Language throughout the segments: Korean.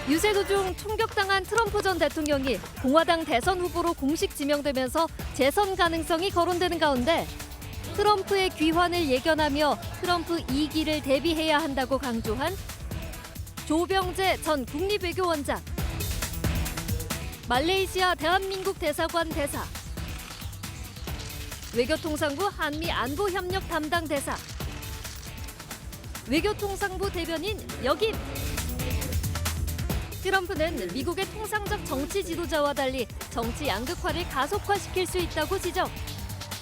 유세 도중 총격당한 트럼프 전 대통령이 공화당 대선 후보로 공식 지명되면서 재선 가능성이 거론되는 가운데 트럼프의 귀환을 예견하며 트럼프 2기를 대비해야 한다고 강조한 조병재 전 국립외교원장, 말레이시아 대한민국 대사관 대사, 외교통상부 한미안보협력 담당 대사, 외교통상부 대변인 역임. 트럼프는 미국의 통상적 정치 지도자와 달리 정치 양극화를 가속화시킬 수 있다고 지적.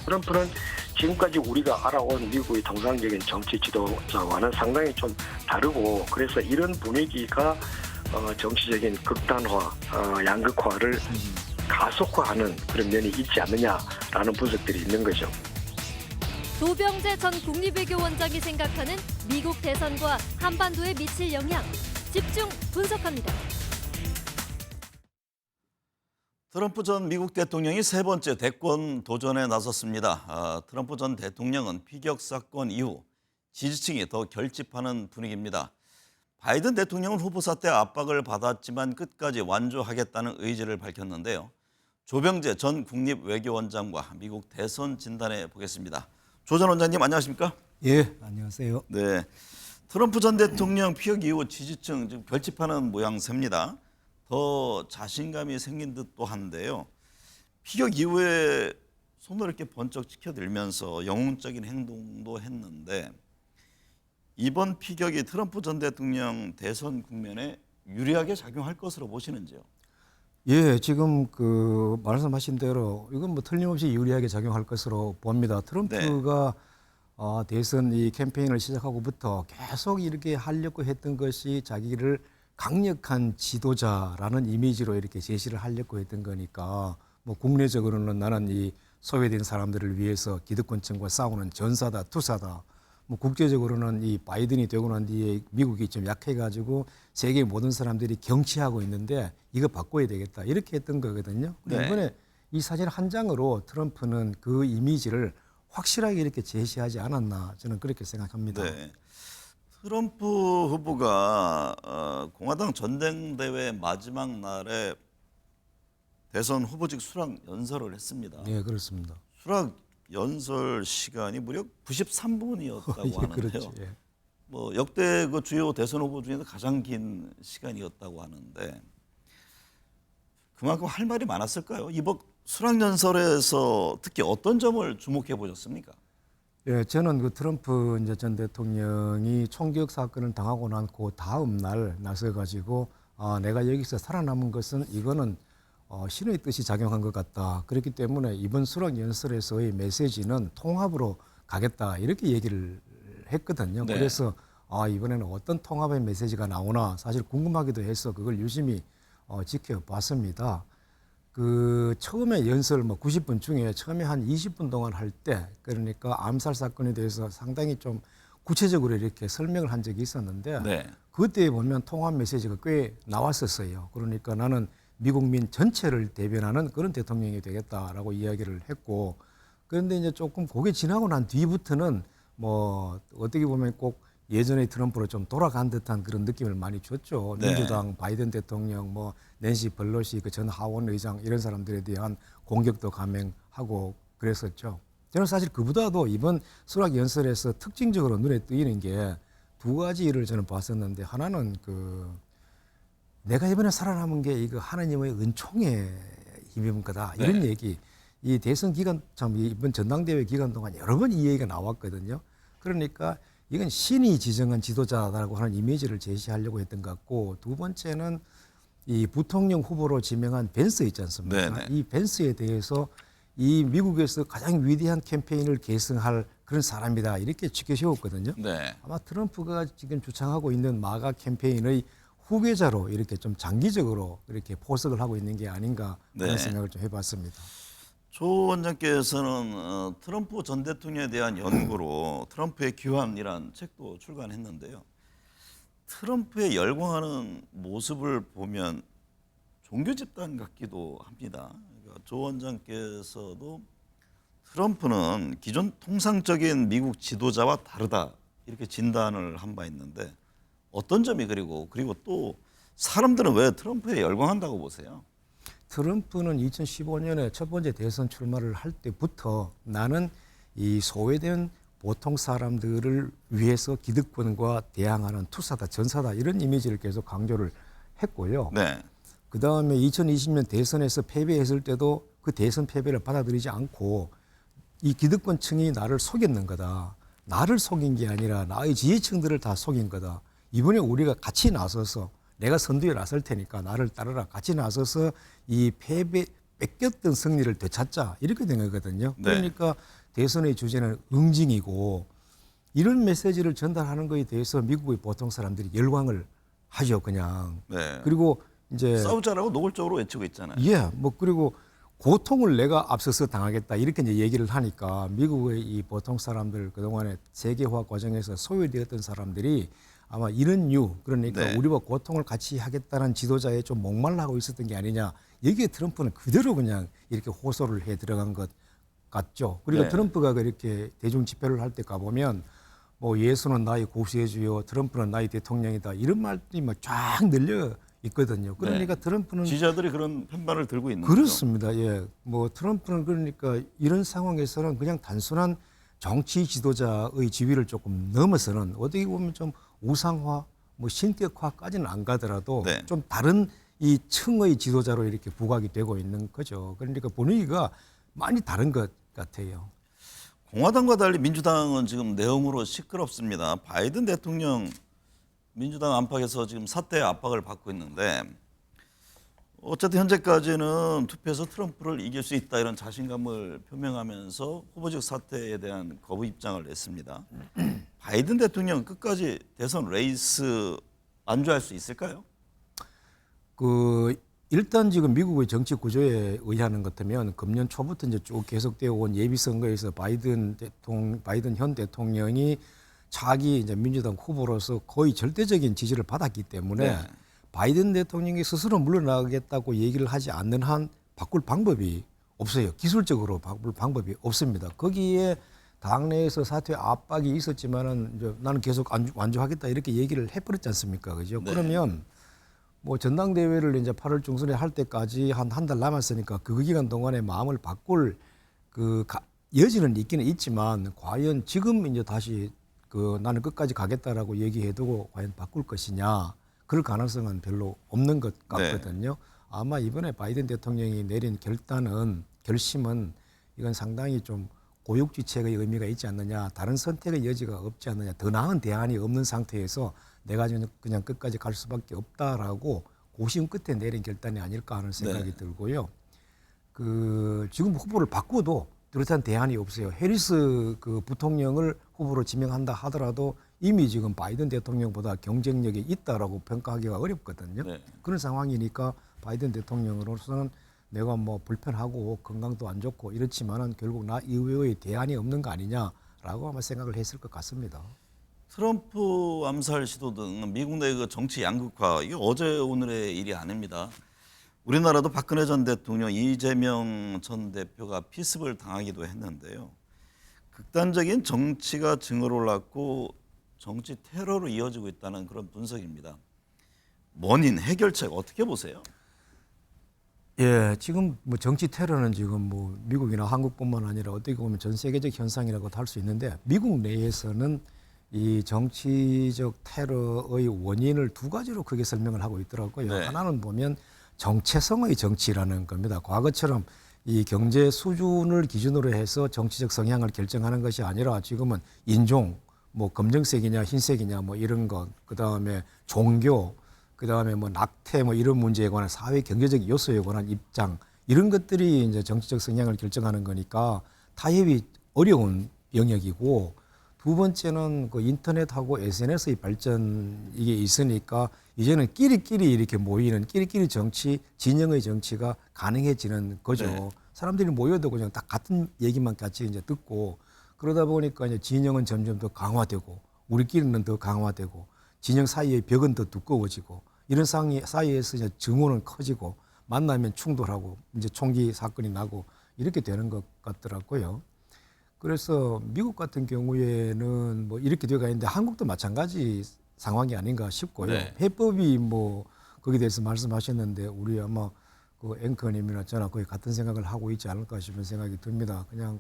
트럼프는 지금까지 우리가 알아온 미국의 통상적인 정치 지도자와는 상당히 좀 다르고, 그래서 이런 분위기가 정치적인 극단화, 양극화를 가속화하는 그런 면이 있지 않느냐라는 분석들이 있는 거죠. 조병재 전 국립외교원장이 생각하는 미국 대선과 한반도에 미칠 영향, 집중 분석합니다. 트럼프 전 미국 대통령이 세 번째 대권 도전에 나섰습니다. 트럼프 전 대통령은 피격 사건 이후 지지층이 더 결집하는 분위기입니다. 바이든 대통령은 후보사 때 압박을 받았지만 끝까지 완주하겠다는 의지를 밝혔는데요. 조병재 전 국립외교원장과 미국 대선 진단해 보겠습니다. 조 전 원장님 안녕하십니까? 예, 안녕하세요. 네, 트럼프 전 대통령 피격 이후 지지층 지금 결집하는 모양새입니다. 더 자신감이 생긴 듯도 한데요. 피격 이후에 손을 이렇게 번쩍 치켜들면서 영웅적인 행동도 했는데 이번 피격이 트럼프 전 대통령 대선 국면에 유리하게 작용할 것으로 보시는지요? 예, 지금 그 말씀하신 대로 이건 뭐 틀림없이 유리하게 작용할 것으로 봅니다. 트럼프가 대선 이 캠페인을 시작하고부터 계속 이렇게 하려고 했던 것이 자기를 강력한 지도자라는 이미지로 이렇게 제시를 하려고 했던 거니까, 뭐 국내적으로는 나는 이 소외된 사람들을 위해서 기득권층과 싸우는 전사다, 투사다. 뭐 국제적으로는 이 바이든이 되고 난 뒤에 미국이 좀 약해가지고 세계 모든 사람들이 경치하고 있는데 이거 바꿔야 되겠다, 이렇게 했던 거거든요. 네. 이번에 이 사진 한 장으로 트럼프는 그 이미지를 확실하게 이렇게 제시하지 않았나, 저는 그렇게 생각합니다. 네. 트럼프 후보가 공화당 전당대회 마지막 날에 대선 후보직 수락 연설을 했습니다. 네, 그렇습니다. 수락 연설 시간이 무려 93분이었다고 예, 하는데요. 그렇죠. 예. 뭐 역대 그 주요 대선 후보 중에서 가장 긴 시간이었다고 하는데 그만큼 할 말이 많았을까요? 이번 수락 연설에서 특히 어떤 점을 주목해 보셨습니까? 예, 저는 그 트럼프 이제 전 대통령이 총격 사건을 당하고 난 그 다음 날 나서가지고 내가 여기서 살아남은 것은 이거는 신의 뜻이 작용한 것 같다. 그렇기 때문에 이번 수락 연설에서의 메시지는 통합으로 가겠다, 이렇게 얘기를 했거든요. 네. 그래서 이번에는 어떤 통합의 메시지가 나오나 사실 궁금하기도 해서 그걸 유심히 지켜봤습니다. 그 처음에 연설 뭐 90분 중에 처음에 한 20분 동안 할 때, 그러니까 암살 사건에 대해서 상당히 좀 구체적으로 이렇게 설명을 한 적이 있었는데 네. 그때 보면 통합 메시지가 꽤 나왔었어요. 그러니까 나는 미국민 전체를 대변하는 그런 대통령이 되겠다라고 이야기를 했고, 그런데 이제 조금 그게 지나고 난 뒤부터는 뭐 어떻게 보면 꼭 예전의 트럼프로 좀 돌아간 듯한 그런 느낌을 많이 줬죠. 네. 민주당 바이든 대통령, 뭐 낸시 펠로시 그 전 하원 의장, 이런 사람들에 대한 공격도 감행하고 그랬었죠. 저는 사실 그보다도 이번 수락 연설에서 특징적으로 눈에 띄는 게 두 가지를 저는 봤었는데, 하나는 그 내가 이번에 살아남은 게 이거 하나님의 은총의 힘인 거다, 이런 네. 얘기. 이 대선 기간, 참 이번 전당대회 기간 동안 여러 번 이 얘기가 나왔거든요. 그러니까 이건 신이 지정한 지도자라고 하는 이미지를 제시하려고 했던 것 같고, 두 번째는 이 부통령 후보로 지명한 벤스 있지 않습니까? 네네. 이 벤스에 대해서 이 미국에서 가장 위대한 캠페인을 계승할 그런 사람이다, 이렇게 지켜세웠거든요. 네. 아마 트럼프가 지금 주창하고 있는 마가 캠페인의 후계자로 이렇게 좀 장기적으로 이렇게 포석을 하고 있는 게 아닌가 하는 네. 생각을 좀 해봤습니다. 조 원장께서는 트럼프 전 대통령에 대한 연구로 트럼프의 귀환이란 책도 출간했는데요. 트럼프의 열광하는 모습을 보면 종교 집단 같기도 합니다. 그러니까 조 원장께서도 트럼프는 기존 통상적인 미국 지도자와 다르다, 이렇게 진단을 한 바 있는데 어떤 점이 그리고 또 사람들은 왜 트럼프에 열광한다고 보세요? 트럼프는 2015년에 첫 번째 대선 출마를 할 때부터 나는 이 소외된 보통 사람들을 위해서 기득권과 대항하는 투사다, 전사다 이런 이미지를 계속 강조를 했고요. 네. 그 다음에 2020년 대선에서 패배했을 때도 그 대선 패배를 받아들이지 않고 이 기득권층이 나를 속였는 거다. 나를 속인 게 아니라 나의 지지층들을 다 속인 거다. 이번에 우리가 같이 나서서 내가 선두에 나설 테니까 나를 따르라. 같이 나서서 이 패배 뺏겼던 승리를 되찾자. 이렇게 된 거거든요. 네. 그러니까 대선의 주제는 응징이고 이런 메시지를 전달하는 것에 대해서 미국의 보통 사람들이 열광을 하죠. 그냥. 네. 그리고 이제 싸우자라고 노골적으로 외치고 있잖아요. 예, 뭐 그리고 고통을 내가 앞서서 당하겠다 이렇게 이제 얘기를 하니까 미국의 이 보통 사람들 그동안에 세계화 과정에서 소외되었던 사람들이 아마 이런 이유 그러니까 네. 우리와 고통을 같이 하겠다는 지도자에 좀 목말라하고 있었던 게 아니냐 여기에 트럼프는 그대로 그냥 이렇게 호소를 해 들어간 것 같죠. 그리고 네. 트럼프가 그렇게 대중 집회를 할 때 가보면 뭐 예수는 나의 구세주요 트럼프는 나의 대통령이다 이런 말들이 막 쫙 늘려 있거든요. 그러니까 네. 트럼프는 지지자들이 그런 편반을 들고 있는 거죠. 그렇습니다. 예. 뭐 트럼프는 그러니까 이런 상황에서는 그냥 단순한 정치 지도자의 지위를 조금 넘어서는 어떻게 보면 좀 우상화, 뭐 신격화까지는 안 가더라도 네. 좀 다른 이 층의 지도자로 이렇게 부각이 되고 있는 거죠. 그러니까 분위기가 많이 다른 것 같아요. 공화당과 달리 민주당은 지금 내음으로 시끄럽습니다. 바이든 대통령 민주당 안팎에서 지금 사퇴 압박을 받고 있는데 어쨌든 현재까지는 투표에서 트럼프를 이길 수 있다 이런 자신감을 표명하면서 후보직 사퇴에 대한 거부 입장을 냈습니다. 바이든 대통령 끝까지 대선 레이스 안주할 수 있을까요? 그 일단 지금 미국의 정치 구조에 의하는 것 같으면 금년 초부터 이제 쭉 계속되어 온 예비 선거에서 바이든 현 대통령이 차기 이제 민주당 후보로서 거의 절대적인 지지를 받았기 때문에 네. 바이든 대통령이 스스로 물러나겠다고 얘기를 하지 않는 한 바꿀 방법이 없어요. 기술적으로 바꿀 방법이 없습니다. 거기에 당내에서 사퇴 압박이 있었지만은 이제 나는 계속 완주하겠다 이렇게 얘기를 해버렸지 않습니까? 그죠? 네. 그러면 뭐 전당대회를 이제 8월 중순에 할 때까지 한 달 남았으니까 그 기간 동안에 마음을 바꿀 여지는 있기는 있지만 과연 지금 이제 다시 나는 끝까지 가겠다라고 얘기해두고 과연 바꿀 것이냐 그럴 가능성은 별로 없는 것 같거든요. 아마 이번에 바이든 대통령이 내린 결심은 이건 상당히 좀 고육지책의 의미가 있지 않느냐, 다른 선택의 여지가 없지 않느냐, 더 나은 대안이 없는 상태에서 내가 그냥 끝까지 갈 수밖에 없다라고 고심 끝에 내린 결단이 아닐까 하는 생각이 들고요. 지금 후보를 바꿔도 뚜렷한 대안이 없어요. 해리스 부통령을 후보로 지명한다 하더라도 이미 지금 바이든 대통령보다 경쟁력이 있다라고 평가하기가 어렵거든요. 네. 그런 상황이니까 바이든 대통령으로서는 내가 뭐 불편하고 건강도 안 좋고 이렇지만은 결국 나 이외의 대안이 없는 거 아니냐라고 아마 생각을 했을 것 같습니다. 트럼프 암살 시도 등 미국 내 그 정치 양극화 이게 어제 오늘의 일이 아닙니다. 우리나라도 박근혜 전 대통령, 이재명 전 대표가 피습을 당하기도 했는데요. 극단적인 정치가 증오올랐고 정치 테러로 이어지고 있다는 그런 분석입니다. 원인, 해결책 어떻게 보세요? 예, 지금 뭐 정치 테러는 지금 뭐 미국이나 한국뿐만 아니라 어떻게 보면 전 세계적 현상이라고도 할 수 있는데 미국 내에서는 이 정치적 테러의 원인을 두 가지로 크게 설명을 하고 있더라고요. 네. 하나는 보면 정체성의 정치라는 겁니다. 과거처럼 이 경제 수준을 기준으로 해서 정치적 성향을 결정하는 것이 아니라 지금은 인종, 뭐 검정색이냐 흰색이냐 뭐 이런 것, 그다음에 종교, 그다음에 뭐 낙태 뭐 이런 문제에 관한 사회 경제적 요소에 관한 입장 이런 것들이 이제 정치적 성향을 결정하는 거니까 타협이 어려운 영역이고 두 번째는 그 인터넷하고 SNS의 발전 이게 있으니까 이제는 끼리끼리 이렇게 모이는 끼리끼리 정치, 진영의 정치가 가능해지는 거죠. 네. 사람들이 모여도 그냥 다 같은 얘기만 같이 이제 듣고 그러다 보니까 이제 진영은 점점 더 강화되고 우리끼리는 더 강화되고 진영 사이의 벽은 더 두꺼워지고 이런 상황 사이에서 이제 증오는 커지고 만나면 충돌하고 이제 총기 사건이 나고 이렇게 되는 것 같더라고요. 그래서 미국 같은 경우에는 뭐 이렇게 되어가 있는데 한국도 마찬가지 상황이 아닌가 싶고요. 네. 해법이 뭐 거기에 대해서 말씀하셨는데 우리 아마 그 앵커님이나 저나 거의 같은 생각을 하고 있지 않을까 싶은 생각이 듭니다. 그냥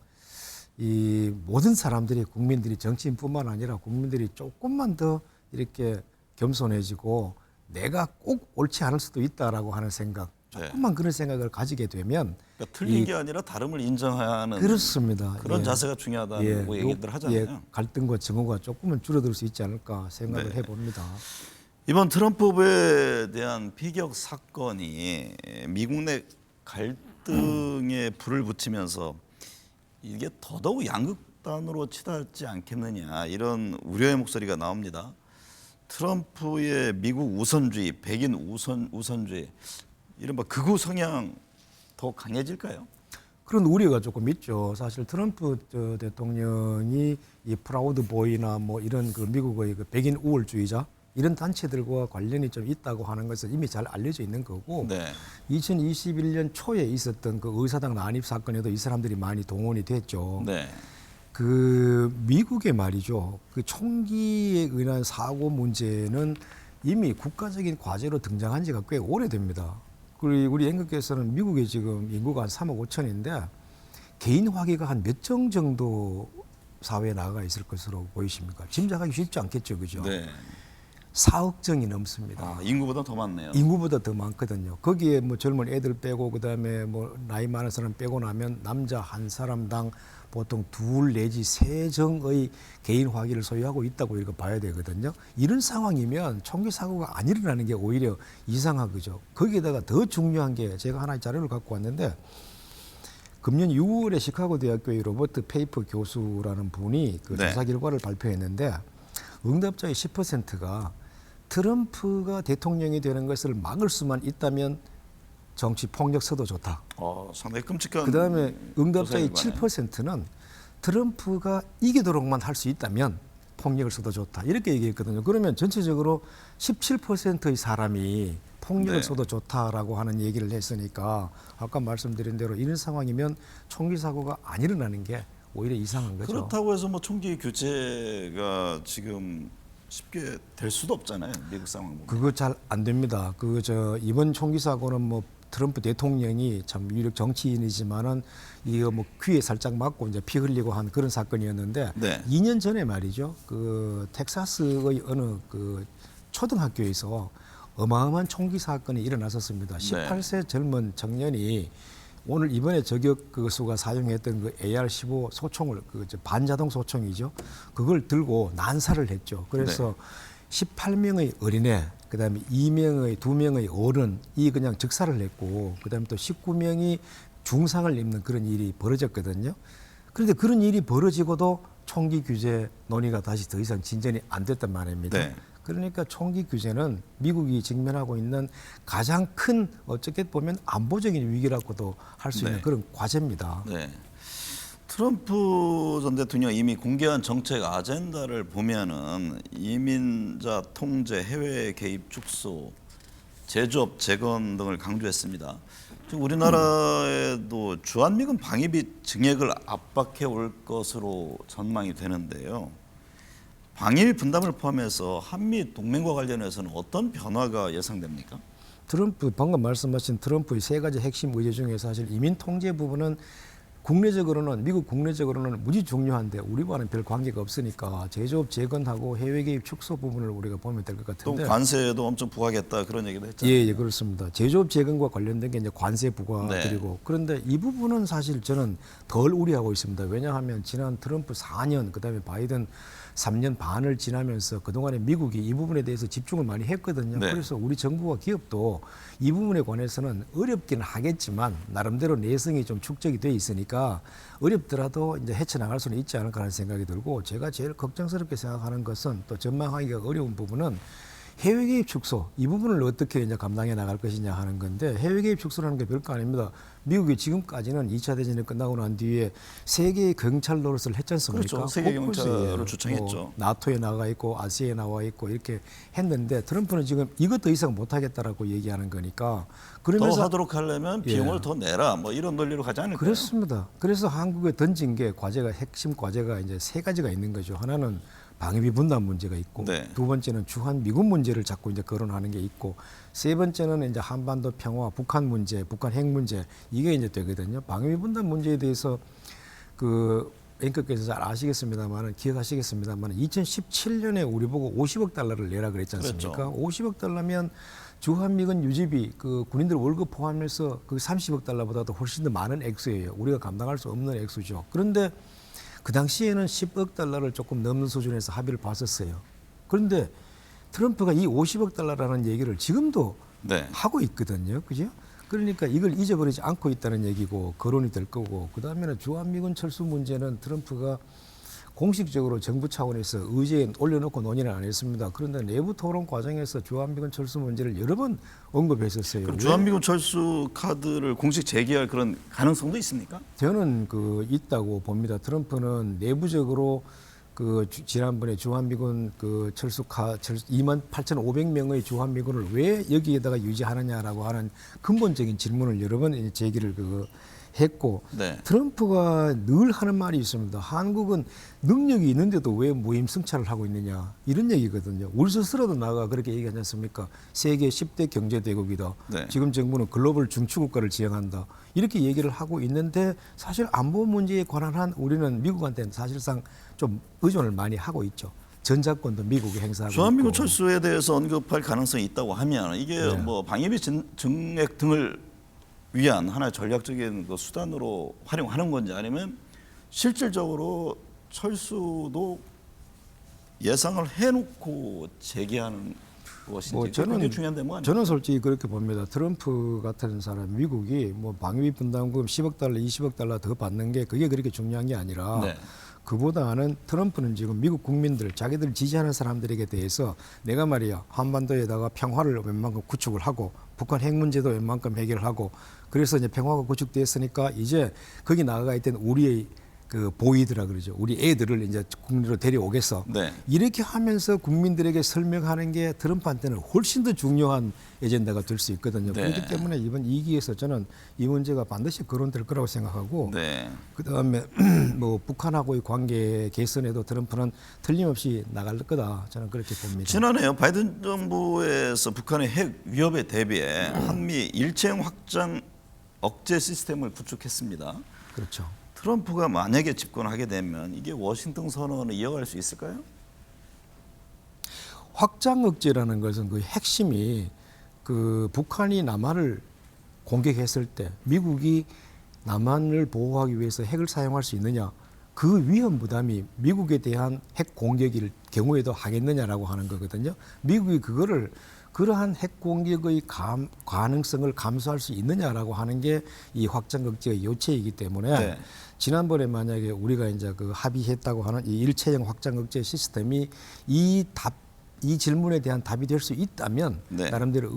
이 모든 사람들이 국민들이 정치인뿐만 아니라 국민들이 조금만 더 이렇게 겸손해지고 내가 꼭 옳지 않을 수도 있다라고 하는 생각, 조금만 그런 생각을 가지게 되면 그러니까 틀린 게 아니라 다름을 인정하는 그렇습니다. 그런 예. 자세가 중요하다는 예, 얘기들 하잖아요. 예, 갈등과 증오가 조금은 줄어들 수 있지 않을까 생각을 네. 해봅니다. 이번 트럼프 후보에 대한 피격 사건이 미국 내 갈등에 불을 붙이면서 이게 더더욱 양극단으로 치닫지 않겠느냐 이런 우려의 목소리가 나옵니다. 트럼프의 미국 우선주의, 백인 우선주의 이른바 극우 성향 더 강해질까요? 그런 우려가 조금 있죠. 사실 트럼프 대통령이 이 프라우드 보이나 뭐 이런 그 미국의 그 백인 우월주의자 이런 단체들과 관련이 좀 있다고 하는 것은 이미 잘 알려져 있는 거고 네. 2021년 초에 있었던 그 의사당 난입 사건에도 이 사람들이 많이 동원이 됐죠. 네. 그 미국의 말이죠. 그 총기에 의한 사고 문제는 이미 국가적인 과제로 등장한 지가 꽤 오래됩니다. 그리고 우리 앵커께서는 미국에 지금 인구가 한 3억 5천인데 개인 화기가 한 몇 정 정도 사회에 나가 있을 것으로 보이십니까? 짐작하기 쉽지 않겠죠, 그죠? 네. 4억 정이 넘습니다. 아, 인구보다 더 많네요. 인구보다 더 많거든요. 거기에 뭐 젊은 애들 빼고 그다음에 뭐 나이 많은 사람 빼고 나면 남자 한 사람당 보통 2 내지 3정의 개인 화기를 소유하고 있다고 이렇게 봐야 되거든요. 이런 상황이면 총기 사고가 안 일어나는 게 오히려 이상한 거죠. 거기에다가 더 중요한 게 제가 하나의 자료를 갖고 왔는데 금년 6월에 시카고 대학교의 로버트 페이퍼 교수라는 분이 그 네. 조사 결과를 발표했는데 응답자의 10%가 트럼프가 대통령이 되는 것을 막을 수만 있다면 정치 폭력 써도 좋다. 상당히 끔찍한. 그다음에 응답자의 조사 7%는 트럼프가 이기도록만 할 수 있다면 폭력을 써도 좋다. 이렇게 얘기했거든요. 그러면 전체적으로 17%의 사람이 폭력을 네. 써도 좋다라고 하는 얘기를 했으니까 아까 말씀드린 대로 이런 상황이면 총기 사고가 안 일어나는 게 오히려 이상한 거죠. 그렇다고 해서 뭐 총기 규제가 지금 쉽게 될 수도 없잖아요. 미국 상황 보면. 그거 잘 안 됩니다. 이번 총기 사고는 뭐 트럼프 대통령이 참 유력 정치인이지만은 이거 뭐 귀에 살짝 맞고 이제 피 흘리고 한 그런 사건이었는데 네. 2년 전에 말이죠. 그 텍사스의 어느 그 초등학교에서 어마어마한 총기 사건이 일어났었습니다. 18세 젊은 청년이 오늘 이번에 저격 그 수가 사용했던 그 AR-15 소총을 반자동 소총이죠. 그걸 들고 난사를 했죠. 그래서 18명의 어린애, 그다음에 2명의 어른 이 그냥 즉사를 했고, 그다음에 또 19명이 중상을 입는 그런 일이 벌어졌거든요. 그런데 그런 일이 벌어지고도 총기 규제 논의가 다시 더 이상 진전이 안 됐단 말입니다. 네. 그러니까 총기 규제는 미국이 직면하고 있는 가장 큰 어떻게 보면 안보적인 위기라고도 할 수 있는 네. 그런 과제입니다. 네. 트럼프 전 대통령 이미 공개한 정책 아젠다를 보면은 이민자 통제, 해외 개입 축소, 제조업 재건 등을 강조했습니다. 지금 우리나라에도 주한미군 방위비 증액을 압박해 올 것으로 전망이 되는데요. 방일 분담을 포함해서 한미 동맹과 관련해서는 어떤 변화가 예상됩니까? 방금 말씀하신 트럼프의 3가지 핵심 의제 중에 사실 이민 통제 부분은 미국 국내적으로는 무지 중요한데 우리와는 별 관계가 없으니까 제조업 재건하고 해외 개입 축소 부분을 우리가 보면 될 것 또 같은데. 관세도 엄청 부과하겠다 그런 얘기도 했잖아요. 예, 그렇습니다. 제조업 재건과 관련된 게 이제 관세 부과드리고 네. 그런데 이 부분은 사실 저는 덜 우려하고 있습니다. 왜냐하면 지난 트럼프 4년 그다음에 바이든 3년 반을 지나면서 그동안에 미국이 이 부분에 대해서 집중을 많이 했거든요. 네. 그래서 우리 정부와 기업도 이 부분에 관해서는 어렵기는 하겠지만 나름대로 내성이 좀 축적이 돼 있으니까 어렵더라도 이제 헤쳐나갈 수는 있지 않을까 하는 생각이 들고 제가 제일 걱정스럽게 생각하는 것은 또 전망하기가 어려운 부분은 해외 개입 축소 이 부분을 어떻게 이제 감당해 나갈 것이냐 하는 건데 해외 개입 축소라는 게 별거 아닙니다. 미국이 지금까지는 2차 대전이 끝나고 난 뒤에 세계의 경찰 노릇을 했지 않습니까? 그렇죠. 세계 경찰을 곳곳에 주창했죠. 나토에 나가 있고 아시아에 나와 있고 이렇게 했는데 트럼프는 지금 이것 더 이상 못하겠다라고 얘기하는 거니까 그러면서 더 하도록 하려면 비용을 더 내라 뭐 이런 논리로 가지 않을까요? 그렇습니다. 그래서 한국에 던진 게 핵심 과제가 이제 3가지가 있는 거죠. 하나는 방위비 분담 문제가 있고 네. 두 번째는 주한 미군 문제를 자꾸 이제 거론하는 게 있고 세 번째는 이제 한반도 평화, 북한 문제, 북한 핵 문제 이게 이제 되거든요. 방위비 분담 문제에 대해서 그 앵커께서 잘 아시겠습니다만은 기억하시겠습니다만은 2017년에 우리 보고 50억 달러를 내라 그랬지 않습니까? 그렇죠. 50억 달러면 주한미군 유지비 그 군인들 월급 포함해서 그 30억 달러보다도 훨씬 더 많은 액수예요. 우리가 감당할 수 없는 액수죠. 그런데 그 당시에는 10억 달러를 조금 넘는 수준에서 합의를 봤었어요. 그런데 트럼프가 이 50억 달러라는 얘기를 지금도 네. 하고 있거든요. 그죠? 그러니까 이걸 잊어버리지 않고 있다는 얘기고 거론이 될 거고 그다음에는 주한미군 철수 문제는 트럼프가 공식적으로 정부 차원에서 의제에 올려놓고 논의는 안 했습니다. 그런데 내부 토론 과정에서 주한미군 철수 문제를 여러 번 언급했었어요. 그럼 주한미군 철수 카드를 공식 제기할 그런 가능성도 있습니까? 저는 그 있다고 봅니다. 트럼프는 내부적으로 그 지난번에 주한미군 그 28,500명의 주한미군을 왜 여기에다가 유지하느냐라고 하는 근본적인 질문을 여러 번 제기를 했고 네. 트럼프가 늘 하는 말이 있습니다. 한국은 능력이 있는데도 왜 무임승차를 하고 있느냐 이런 얘기거든요. 우리 스스로도 나가 그렇게 얘기하지 않습니까? 세계 10대 경제대국이다. 네. 지금 정부는 글로벌 중추국가를 지향한다. 이렇게 얘기를 하고 있는데 사실 안보 문제에 관한 한 우리는 미국한테는 사실상 좀 의존을 많이 하고 있죠. 전작권도 미국이 행사하고 주한미군 있고. 철수에 대해서 언급할 가능성이 있다고 하면 이게 네. 뭐 방위비 증액 등을 위한 하나의 전략적인 그 수단으로 활용하는 건지 아니면 실질적으로 철수도 예상을 해놓고 제기하는 것인지 뭐 굉장히 중요한 대목 아니에요? 저는 솔직히 그렇게 봅니다. 트럼프 같은 사람 미국이 뭐 방위비 분담금 10억 달러, 20억 달러 더 받는 게 그게 그렇게 중요한 게 아니라 네. 그보다는 트럼프는 지금 미국 국민들, 자기들 지지하는 사람들에게 대해서 내가 말이야 한반도에다가 평화를 웬만큼 구축을 하고 북한 핵 문제도 웬만큼 해결하고 그래서 이제 평화가 구축됐으니까 이제 거기 나가 있던 우리의 그 보이드라 그러죠. 우리 애들을 이제 국내로 데려오겠어. 네. 이렇게 하면서 국민들에게 설명하는 게 트럼프한테는 훨씬 더 중요한 에젠다가 될 수 있거든요. 네. 그렇기 때문에 이번 2기에서 저는 이 문제가 반드시 거론될 거라고 생각하고 네. 그다음에 뭐 북한하고의 관계 개선에도 트럼프는 틀림없이 나갈 거다. 저는 그렇게 봅니다. 지난해요 바이든 정부에서 북한의 핵 위협에 대비해 한미 일체형 확장 억제 시스템을 구축했습니다. 그렇죠. 트럼프가 만약에 집권하게 되면 이게 워싱턴 선언을 이어갈 수 있을까요? 확장 억제라는 것은 그 핵심이 그 북한이 남한을 공격했을 때 미국이 남한을 보호하기 위해서 핵을 사용할 수 있느냐 그 위험 부담이 미국에 대한 핵 공격일 경우에도 하겠느냐라고 하는 거거든요. 미국이 그거를 그러한 핵 공격의 가능성을 감수할 수 있느냐라고 하는 게 이 확장 억제의 요체이기 때문에 네. 지난번에 만약에 우리가 이제 그 합의했다고 하는 이 일체형 확장 억제 시스템이 이 질문에 대한 답이 될 수 있다면 네. 나름대로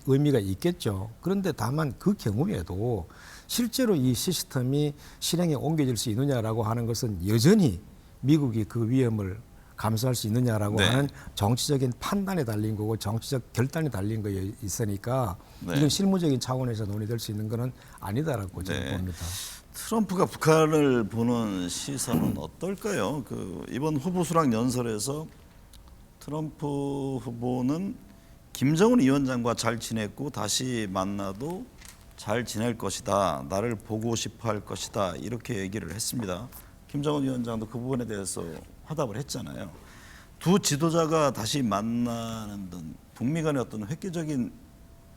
의미가 있겠죠. 그런데 다만 그 경우에도 실제로 이 시스템이 실행에 옮겨질 수 있느냐라고 하는 것은 여전히 미국이 그 위험을 감수할 수 있느냐라고 네. 하는 정치적인 판단에 달린 거고 정치적 결단에 달린 거에 있으니까 네. 이건 실무적인 차원에서 논의될 수 있는 것은 아니다라고 저는 네. 봅니다. 트럼프가 북한을 보는 시선은 어떨까요? 그 이번 후보 수락 연설에서 트럼프 후보는 김정은 위원장과 잘 지냈고 다시 만나도 잘 지낼 것이다. 나를 보고 싶어 할 것이다. 이렇게 얘기를 했습니다. 김정은 위원장도 그 부분에 대해서 화답을 했잖아요. 두 지도자가 다시 만나는 등 북미 간의 어떤 획기적인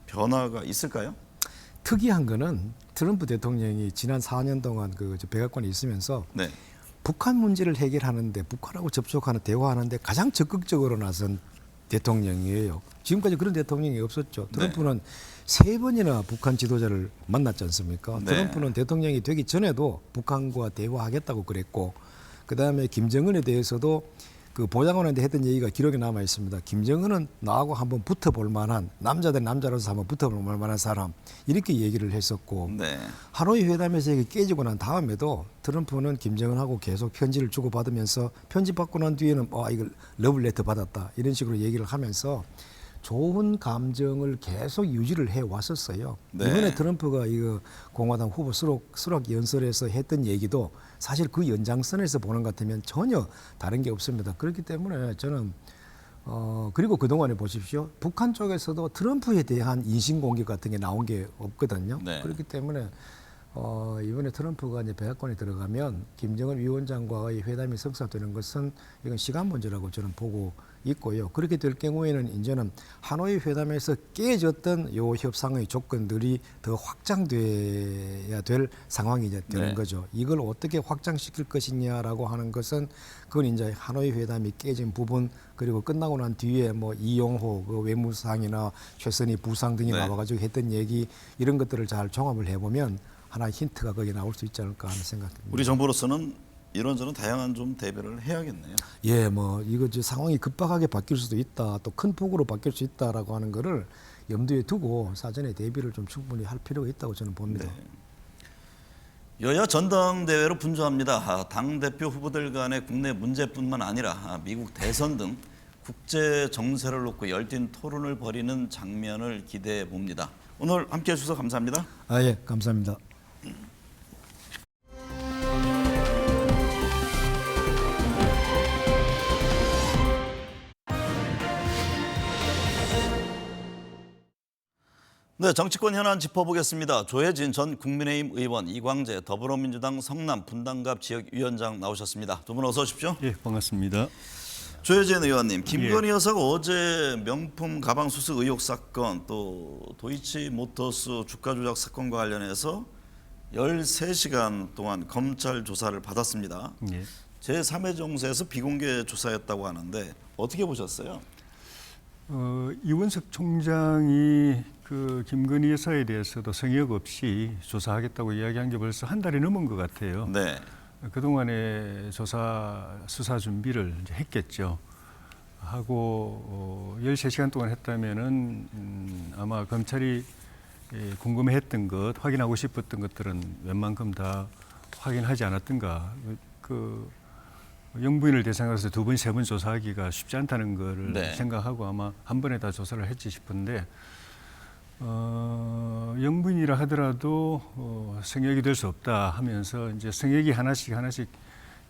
변화가 있을까요? 특이한 거는 트럼프 대통령이 지난 4년 동안 그 백악관에 있으면서 네. 북한 문제를 해결하는데 북한하고 접촉하는 대화하는데 가장 적극적으로 나선 대통령이에요. 지금까지 그런 대통령이 없었죠. 트럼프는 세 번이나 북한 지도자를 만났지 않습니까? 네. 트럼프는 대통령이 되기 전에도 북한과 대화하겠다고 그랬고 그다음에 김정은에 대해서도 그 보좌관한테 했던 얘기가 기록에 남아 있습니다. 김정은은 나하고 한번 붙어볼 만한 남자들 남자로서 한번 붙어볼 만한 사람 이렇게 얘기를 했었고 네. 하노이 회담에서 이게 깨지고 난 다음에도 트럼프는 김정은하고 계속 편지를 주고받으면서 편지 받고 난 뒤에는 이걸 러블레터 받았다 이런 식으로 얘기를 하면서 좋은 감정을 계속 유지를 해 왔었어요. 네. 이번에 트럼프가 이거 공화당 후보 수락 연설에서 했던 얘기도 사실 그 연장선에서 보는 것 같으면 전혀 다른 게 없습니다. 그렇기 때문에 저는 그리고 그동안에 보십시오. 북한 쪽에서도 트럼프에 대한 인신공격 같은 게 나온 게 없거든요. 네. 그렇기 때문에 이번에 트럼프가 이제 백악관에 들어가면 김정은 위원장과의 회담이 성사되는 것은 이건 시간 문제라고 저는 보고 있고요. 그렇게 될 경우에는 이제는 하노이 회담에서 깨졌던 요 협상의 조건들이 더 확장돼야 될 상황이 이제 되는 네. 거죠. 이걸 어떻게 확장시킬 것이냐라고 하는 것은 그건 이제 하노이 회담이 깨진 부분 그리고 끝나고 난 뒤에 뭐 이용호 그 외무상이나 최선희 부상 등이 네. 나와가지고 했던 얘기 이런 것들을 잘 종합을 해보면 하나의 힌트가 거기에 나올 수 있지 않을까 하는 생각입니다. 우리 정부로서는 이런저런 다양한 좀 대비를 해야겠네요. 예, 뭐 이거 이제 상황이 급박하게 바뀔 수도 있다, 또 큰 폭으로 바뀔 수 있다라고 하는 거를 염두에 두고 사전에 대비를 좀 충분히 할 필요가 있다고 저는 봅니다. 여야 전당대회로 분주합니다. 당대표 후보들 간의 국내 문제뿐만 아니라 미국 대선 등 국제 정세를 놓고 열띤 토론을 벌이는 장면을 기대해 봅니다. 오늘 함께해 주셔서 감사합니다. 예, 감사합니다. 네, 정치권 현안 짚어보겠습니다. 조혜진 전 국민의힘 의원, 이광재 더불어민주당 성남 분당갑 지역위원장 나오셨습니다. 두 분 어서 오십시오. 예, 반갑습니다. 조혜진 의원님, 김건희 여사가 어제 명품 가방 수수 의혹 사건 또 도이치모터스 주가 조작 사건과 관련해서 13시간 동안 검찰 조사를 받았습니다. 예. 제3회 정세에서 비공개 조사였다고 하는데 어떻게 보셨어요? 이원석 총장이 그 김건희 여사에 대해서도 성역 없이 조사하겠다고 이야기한 게 벌써 한 달이 넘은 것 같아요. 네. 그동안에 수사 준비를 이제 했겠죠. 하고 13시간 동안 했다면은 아마 검찰이 궁금해했던 것, 확인하고 싶었던 것들은 웬만큼 다 확인하지 않았던가. 그 영부인을 대상으로 해서 2번, 3번 조사하기가 쉽지 않다는 거를 네. 생각하고 아마 한 번에 다 조사를 했지 싶은데 영부인이라 하더라도 성역이 될 수 없다 하면서 이제 성역이 하나씩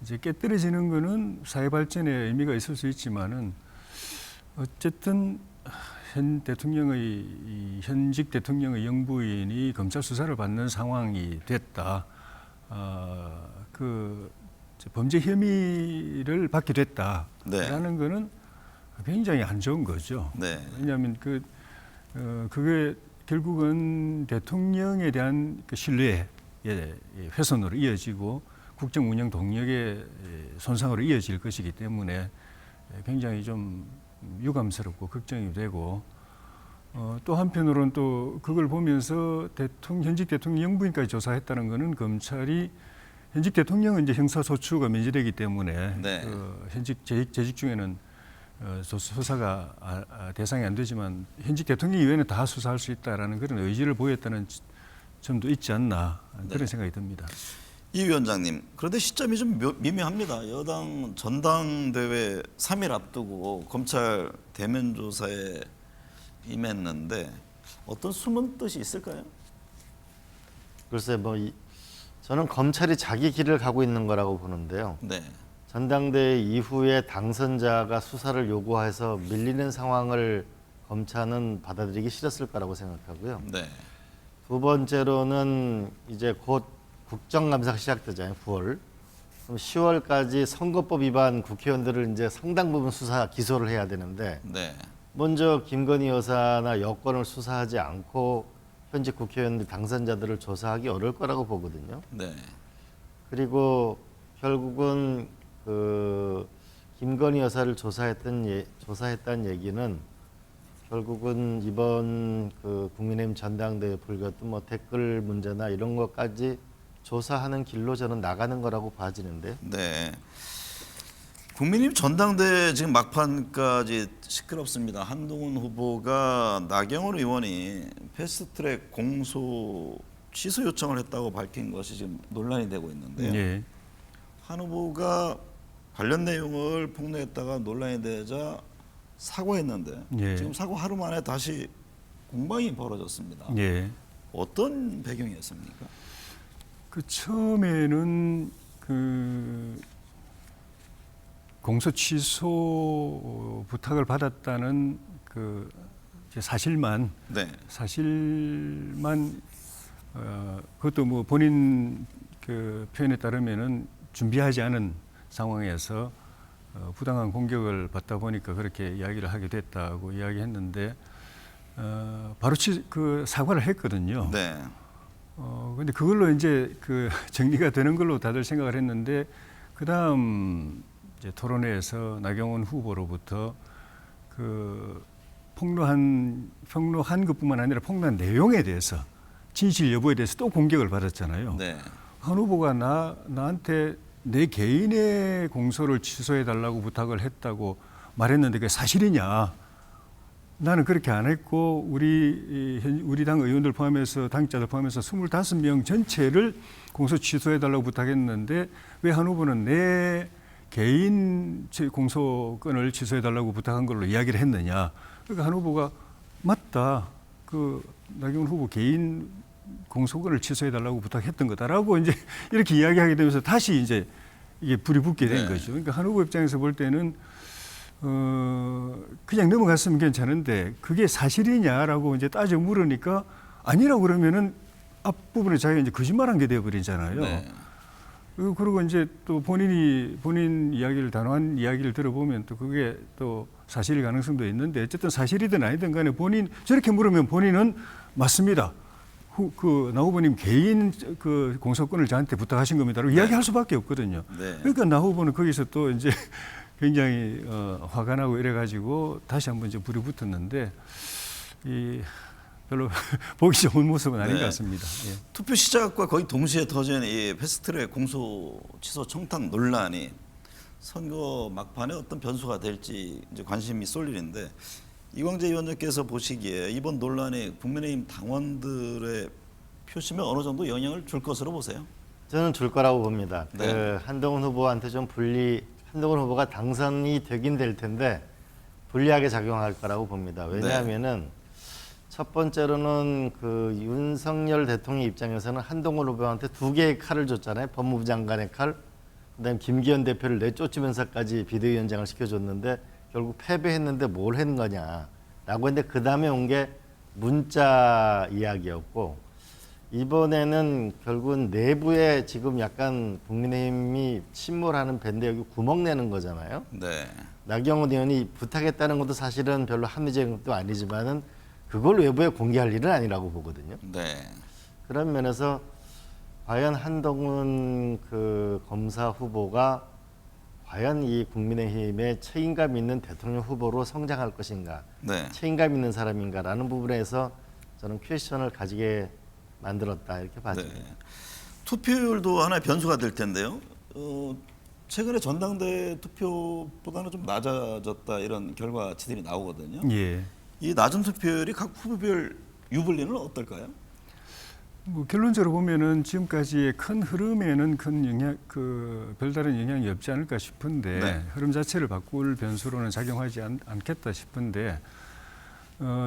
이제 깨뜨려지는 거는 사회 발전에 의미가 있을 수 있지만은 어쨌든 현직 대통령의 영부인이 검찰 수사를 받는 상황이 됐다. 그 범죄 혐의를 받게 됐다라는 거는 굉장히 안 좋은 거죠. 네. 왜냐하면 그게 결국은 대통령에 대한 그 신뢰의 훼손으로 이어지고 국정 운영 동력의 손상으로 이어질 것이기 때문에 굉장히 좀 유감스럽고 걱정이 되고 또 한편으로는 또 그걸 보면서 현직 대통령 영부인까지 조사했다는 것은 검찰이 현직 대통령은 이제 형사소추가 면제되기 때문에 네. 현직 재직 중에는 수사가 대상이 안 되지만 현직 대통령 이외에는 다 수사할 수 있다라는 그런 의지를 보였다는 점도 있지 않나 그런 생각이 듭니다. 이 위원장님, 그런데 시점이 좀 미묘합니다. 여당 전당대회 3일 앞두고 검찰 대면 조사에 임했는데 어떤 숨은 뜻이 있을까요? 글쎄 저는 검찰이 자기 길을 가고 있는 거라고 보는데요. 네. 전당대회 이후에 당선자가 수사를 요구해서 밀리는 상황을 검찰은 받아들이기 싫었을 거라고 생각하고요. 네. 두 번째로는 이제 곧 국정감사가 시작되잖아요. 9월. 그럼 10월까지 선거법 위반 국회의원들을 이제 상당 부분 수사 기소를 해야 되는데 네. 먼저 김건희 여사나 여권을 수사하지 않고 현직 국회의원들 당선자들을 조사하기 어려울 거라고 보거든요. 네. 그리고 결국은 그 김건희 여사를 조사했다는 얘기는 결국은 이번 그 국민의힘 전당대회 불거했던 뭐 댓글 문제나 이런 것까지 조사하는 길로 저는 나가는 거라고 봐지는데. 네. 국민의힘 전당대회 지금 막판까지 시끄럽습니다. 한동훈 후보가 나경원 의원이 패스트트랙 공소 취소 요청을 했다고 밝힌 것이 지금 논란이 되고 있는데요. 예. 한 후보가 관련 내용을 폭로했다가 논란이 되자 사과했는데 예. 지금 사과 하루 만에 다시 공방이 벌어졌습니다. 예. 어떤 배경이었습니까? 그 처음에는 그 공소 취소 부탁을 받았다는 그 이제 사실만 네. 그것도 뭐 본인 그 표현에 따르면은 준비하지 않은 상황에서 부당한 공격을 받다 보니까 그렇게 이야기를 하게 됐다고 이야기했는데 바로 그 사과를 했거든요. 네. 근데 그걸로 이제 그 정리가 되는 걸로 다들 생각을 했는데 그다음 이제 토론회에서 나경원 후보로부터 그 폭로한 것뿐만 아니라 폭로한 내용에 대해서 진실 여부에 대해서 또 공격을 받았잖아요. 네. 한 후보가 나한테 내 개인의 공소를 취소해 달라고 부탁을 했다고 말했는데 그게 사실이냐? 나는 그렇게 안 했고 우리 당 의원들 포함해서 당자들 포함해서 25명 전체를 공소 취소해 달라고 부탁했는데 왜 한 후보는 내 개인 공소권을 취소해 달라고 부탁한 걸로 이야기를 했느냐? 그러니까 한 후보가 맞다. 그 나경원 후보 개인 공소권을 취소해 달라고 부탁했던 거다라고 이제 이렇게 이야기하게 되면서 다시 이제 이게 불이 붙게 된 네. 거죠. 그러니까 한 후보 입장에서 볼 때는 그냥 넘어갔으면 괜찮은데 그게 사실이냐라고 이제 따져 물으니까 아니라고 그러면은 앞부분에 자기가 이제 거짓말한 게 되어버리잖아요. 네. 그리고 이제 또 본인 이야기를 단호한 이야기를 들어보면 또 그게 또 사실일 가능성도 있는데 어쨌든 사실이든 아니든 간에 저렇게 물으면 본인은 맞습니다. 나 후보님 개인 그 공소권을 저한테 부탁하신 겁니다라고 이야기할 수밖에 없거든요. 네. 그러니까 나 후보는 거기서 또 이제 굉장히 화가 나고 이래가지고 다시 한번 이제 불이 붙었는데 별로 보기 좋은 모습은 아닌 것 같습니다. 예. 투표 시작과 거의 동시에 터진 이 패스트트랙 공소 취소 청탁 논란이 선거 막판에 어떤 변수가 될지 이제 관심이 쏠 일인데 이광재 위원장께서 보시기에 이번 논란이 국민의힘 당원들의 표심에 어느 정도 영향을 줄 것으로 보세요? 저는 줄 거라고 봅니다. 네. 그 한동훈 후보한테 좀 한동훈 후보가 당선이 되긴 될 텐데 불리하게 작용할 거라고 봅니다. 왜냐하면은 첫 번째로는 그 윤석열 대통령 입장에서는 한동훈 후보한테 2개의 칼을 줬잖아요. 법무부 장관의 칼, 그다음에 김기현 대표를 내쫓으면서까지 비대위원장을 시켜줬는데 결국 패배했는데 뭘 한 거냐라고 했는데 그 다음에 온 게 문자 이야기였고 이번에는 결국은 내부에 지금 약간 국민의힘이 침몰하는 밴드 여기 구멍 내는 거잖아요. 네. 나경원 의원이 부탁했다는 것도 사실은 별로 합리적인 것도 아니지만은 그걸 외부에 공개할 일은 아니라고 보거든요. 네. 그런 면에서 과연 한동훈 그 검사 후보가 과연 이 국민의힘의 책임감 있는 대통령 후보로 성장할 것인가, 네. 책임감 있는 사람인가라는 부분에서 저는 퀘스천을 가지게 만들었다 이렇게 봐집니다. 네. 투표율도 하나의 변수가 될 텐데요. 최근에 전당대 투표보다는 좀 낮아졌다 이런 결과치들이 나오거든요. 예. 이 낮은 투표율이 각 후보별 유불리는 어떨까요? 뭐 결론적으로 보면은 지금까지의 큰 흐름에는 별다른 영향이 없지 않을까 싶은데 네. 흐름 자체를 바꿀 변수로는 작용하지 않겠다 싶은데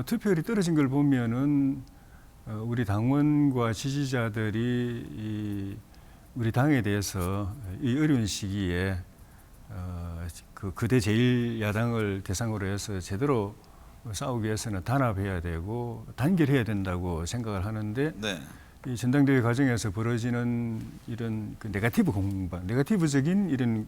투표율이 떨어진 걸 보면은 우리 당원과 지지자들이 우리 당에 대해서 이 어려운 시기에 그 거대 제1야당을 대상으로 해서 제대로 싸우기 위해서는 단합해야 되고 단결해야 된다고 생각을 하는데 네. 이 전당대회 과정에서 벌어지는 이런 그 네거티브적인 이런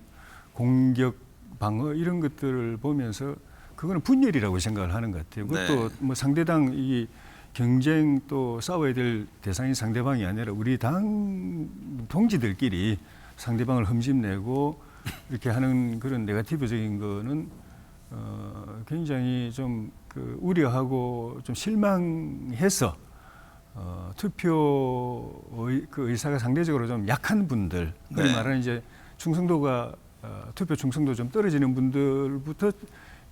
공격 방어 이런 것들을 보면서 그거는 분열이라고 생각을 하는 것 같아요. 그것도 뭐 상대당 이 경쟁 또 싸워야 될 대상이 상대방이 아니라 우리 당 동지들끼리 상대방을 흠집내고 이렇게 하는 그런 네거티브적인 거는 굉장히 좀 그 우려하고 좀 실망해서 투표 그 의사가 상대적으로 좀 약한 분들, 그런 말은 이제 투표 충성도 좀 떨어지는 분들부터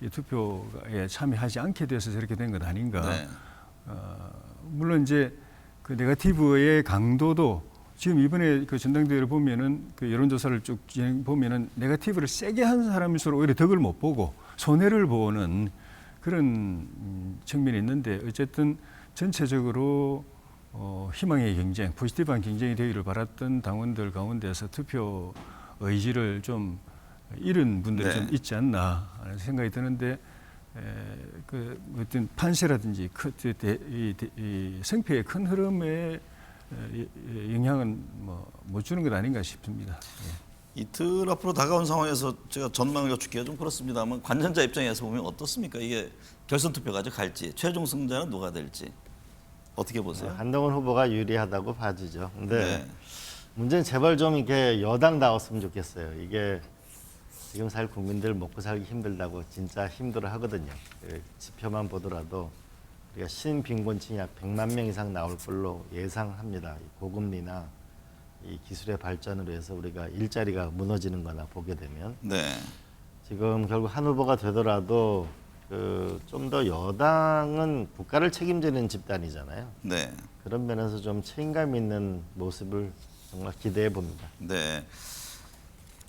이 투표에 참여하지 않게 돼서 저렇게 된 것 아닌가. 네. 물론 이제 그 네거티브의 강도도 지금 이번에 그 전당대회를 보면은 그 여론조사를 쭉 보면은 네거티브를 세게 한 사람일수록 오히려 덕을 못 보고 손해를 보는 그런 측면이 있는데 어쨌든 전체적으로 희망의 경쟁, 포지티브한 경쟁이 되기를 바랐던 당원들 가운데서 투표 의지를 좀 잃은 분들이 좀 있지 않나 하는 생각이 드는데 그 어떤 판세라든지 이 성패의 큰 흐름에 영향은 못 주는 것 아닌가 싶습니다. 이틀 앞으로 다가온 상황에서 제가 전망을 여쭙기가 좀 그렇습니다만 관전자 입장에서 보면 어떻습니까? 이게 결선 투표까지 갈지 최종 승자는 누가 될지 어떻게 보세요? 한동훈 후보가 유리하다고 봐지죠. 근데 네. 문제는 제발 좀 이렇게 여당 나왔으면 좋겠어요. 이게 지금 사실 국민들 먹고 살기 힘들다고 진짜 힘들어 하거든요. 지표만 보더라도 우리가 신빈곤층이 약 100만 명 이상 나올 걸로 예상합니다. 이 고금리나 이 기술의 발전으로 해서 우리가 일자리가 무너지는 거나 보게 되면 네. 지금 결국 한 후보가 되더라도 좀 더 여당은 국가를 책임지는 집단이잖아요. 네. 그런 면에서 좀 책임감 있는 모습을 정말 기대해 봅니다. 네.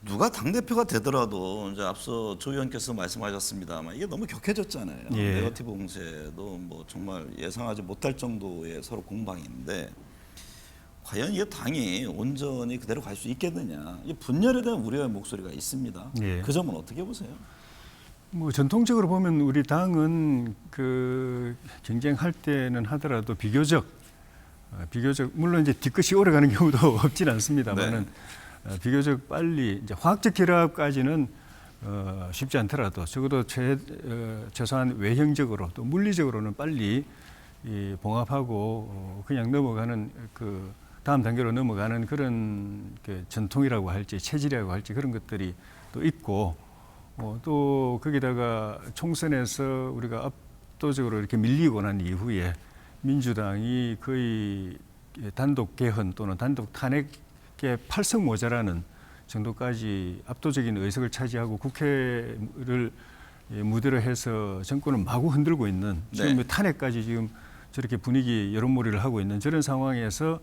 누가 당대표가 되더라도 이제 앞서 조 의원께서 말씀하셨습니다만 이게 너무 격해졌잖아요. 예. 네거티브 공세도 뭐 정말 예상하지 못할 정도의 서로 공방인데 과연 이게 당이 온전히 그대로 갈 수 있겠느냐. 이 분열에 대한 우려의 목소리가 있습니다. 예. 그 점은 어떻게 보세요? 뭐 전통적으로 보면 우리 당은 그 경쟁할 때는 하더라도 비교적 물론 이제 뒤끝이 오래가는 경우도 없진 않습니다만은 비교적 빨리 이제 화학적 결합까지는 쉽지 않더라도 적어도 최소한 외형적으로 또 물리적으로는 빨리 봉합하고 그냥 넘어가는 그 다음 단계로 넘어가는 그런 그 전통이라고 할지 체질이라고 할지 그런 것들이 또 있고 또 거기다가 총선에서 우리가 압도적으로 이렇게 밀리고 난 이후에 민주당이 거의 단독 개헌 또는 단독 탄핵에 8석 모자라는 정도까지 압도적인 의석을 차지하고 국회를 무대로 해서 정권을 마구 흔들고 있는 지금 탄핵까지 지금 저렇게 분위기 여론몰이를 하고 있는 저런 상황에서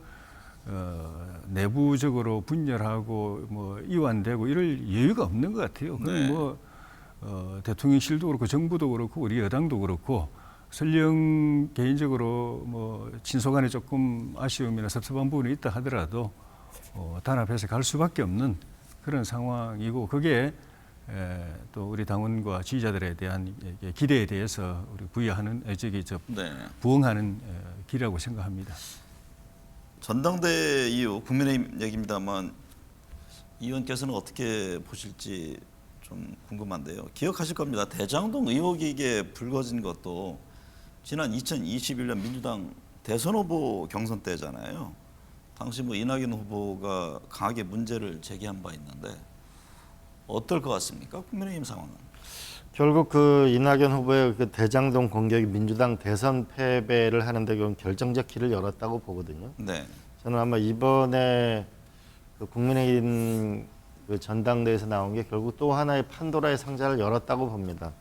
내부적으로 분열하고 뭐 이완되고 이럴 여유가 없는 것 같아요. 그건 대통령실도 그렇고 정부도 그렇고 우리 여당도 그렇고 설령 개인적으로 뭐 친소간에 조금 아쉬움이나 섭섭한 부분이 있다 하더라도 단합해서 갈 수밖에 없는 그런 상황이고 그게 또 우리 당원과 지지자들에 대한 기대에 대해서 우리 부응하는 길이라고 생각합니다. 전당대 이후 국민의힘 얘기입니다만 이 의원께서는 어떻게 보실지 좀 궁금한데요. 기억하실 겁니다. 대장동 의혹이 이게 불거진 것도 지난 2021년 민주당 대선 후보 경선 때잖아요. 당시 뭐 이낙연 후보가 강하게 문제를 제기한 바 있는데 어떨 것 같습니까? 국민의힘 상황은? 결국 그 이낙연 후보의 그 대장동 공격이 민주당 대선 패배를 하는데 결정적 길을 열었다고 보거든요. 네. 저는 아마 이번에 그 국민의힘 그 전당대회에서 나온 게 결국 또 하나의 판도라의 상자를 열었다고 봅니다.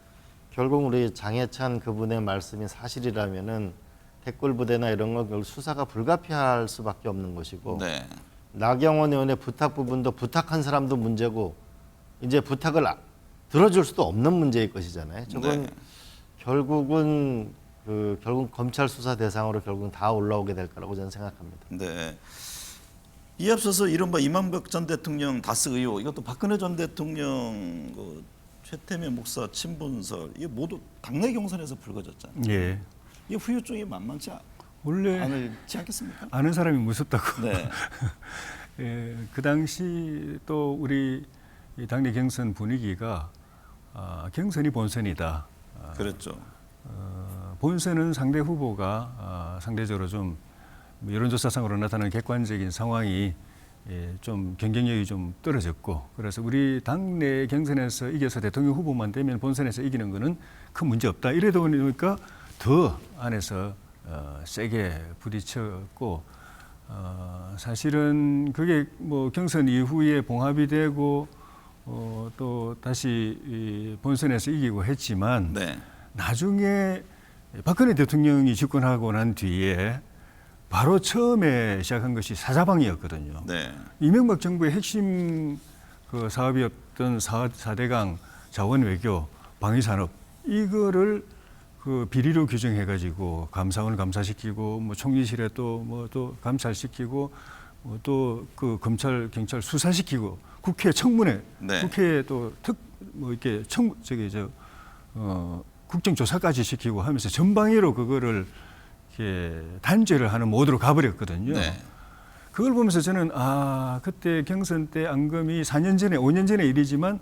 결국 우리 장해찬 그분의 말씀이 사실이라면은 댓글 부대나 이런 건 결국 수사가 불가피할 수밖에 없는 것이고 네. 나경원 의원의 부탁 부분도 부탁한 사람도 문제고 이제 부탁을 들어줄 수도 없는 문제일 것이잖아요. 저건 결국은 결국 검찰 수사 대상으로 결국은 다 올라오게 될 거라고 저는 생각합니다. 네. 이에 앞서서 이른바 이명박 전 대통령 다스 의혹, 이것도 박근혜 전 대통령 그 최태민 목사 친분설, 이게 모두 당내 경선에서 불거졌잖아요. 예. 이게 후유증이 만만치 원래 않지 않겠습니까? 아는 사람이 무섭다고. 네. 예, 그 당시 또 우리 이 당내 경선 분위기가 경선이 본선이다. 그랬죠. 본선은 상대 후보가 상대적으로 좀 여론조사상으로 나타나는 객관적인 상황이 좀 경쟁력이 좀 떨어졌고 그래서 우리 당내 경선에서 이겨서 대통령 후보만 되면 본선에서 이기는 거는 큰 문제 없다. 이래다 보니까 더 안에서 세게 부딪혔고 사실은 그게 뭐 경선 이후에 봉합이 되고 또 다시 이 본선에서 이기고 했지만 나중에 박근혜 대통령이 집권하고 난 뒤에 바로 처음에 시작한 것이 사자방이었거든요. 이명박 정부의 핵심 그 사업이었던 4대강 자원외교 방위산업 이거를 그 비리로 규정해가지고 감사원을 감사시키고 뭐 총리실에 또 감찰시키고 또 그 검찰 경찰 수사시키고 국회 청문회 네. 국회에 또 이렇게 국정조사까지 시키고 하면서 전방위로 그거를 이렇게 단죄를 하는 모드로 가버렸거든요. 네. 그걸 보면서 저는 그때 경선 때 앙금이 4년 전에 5년 전의 일이지만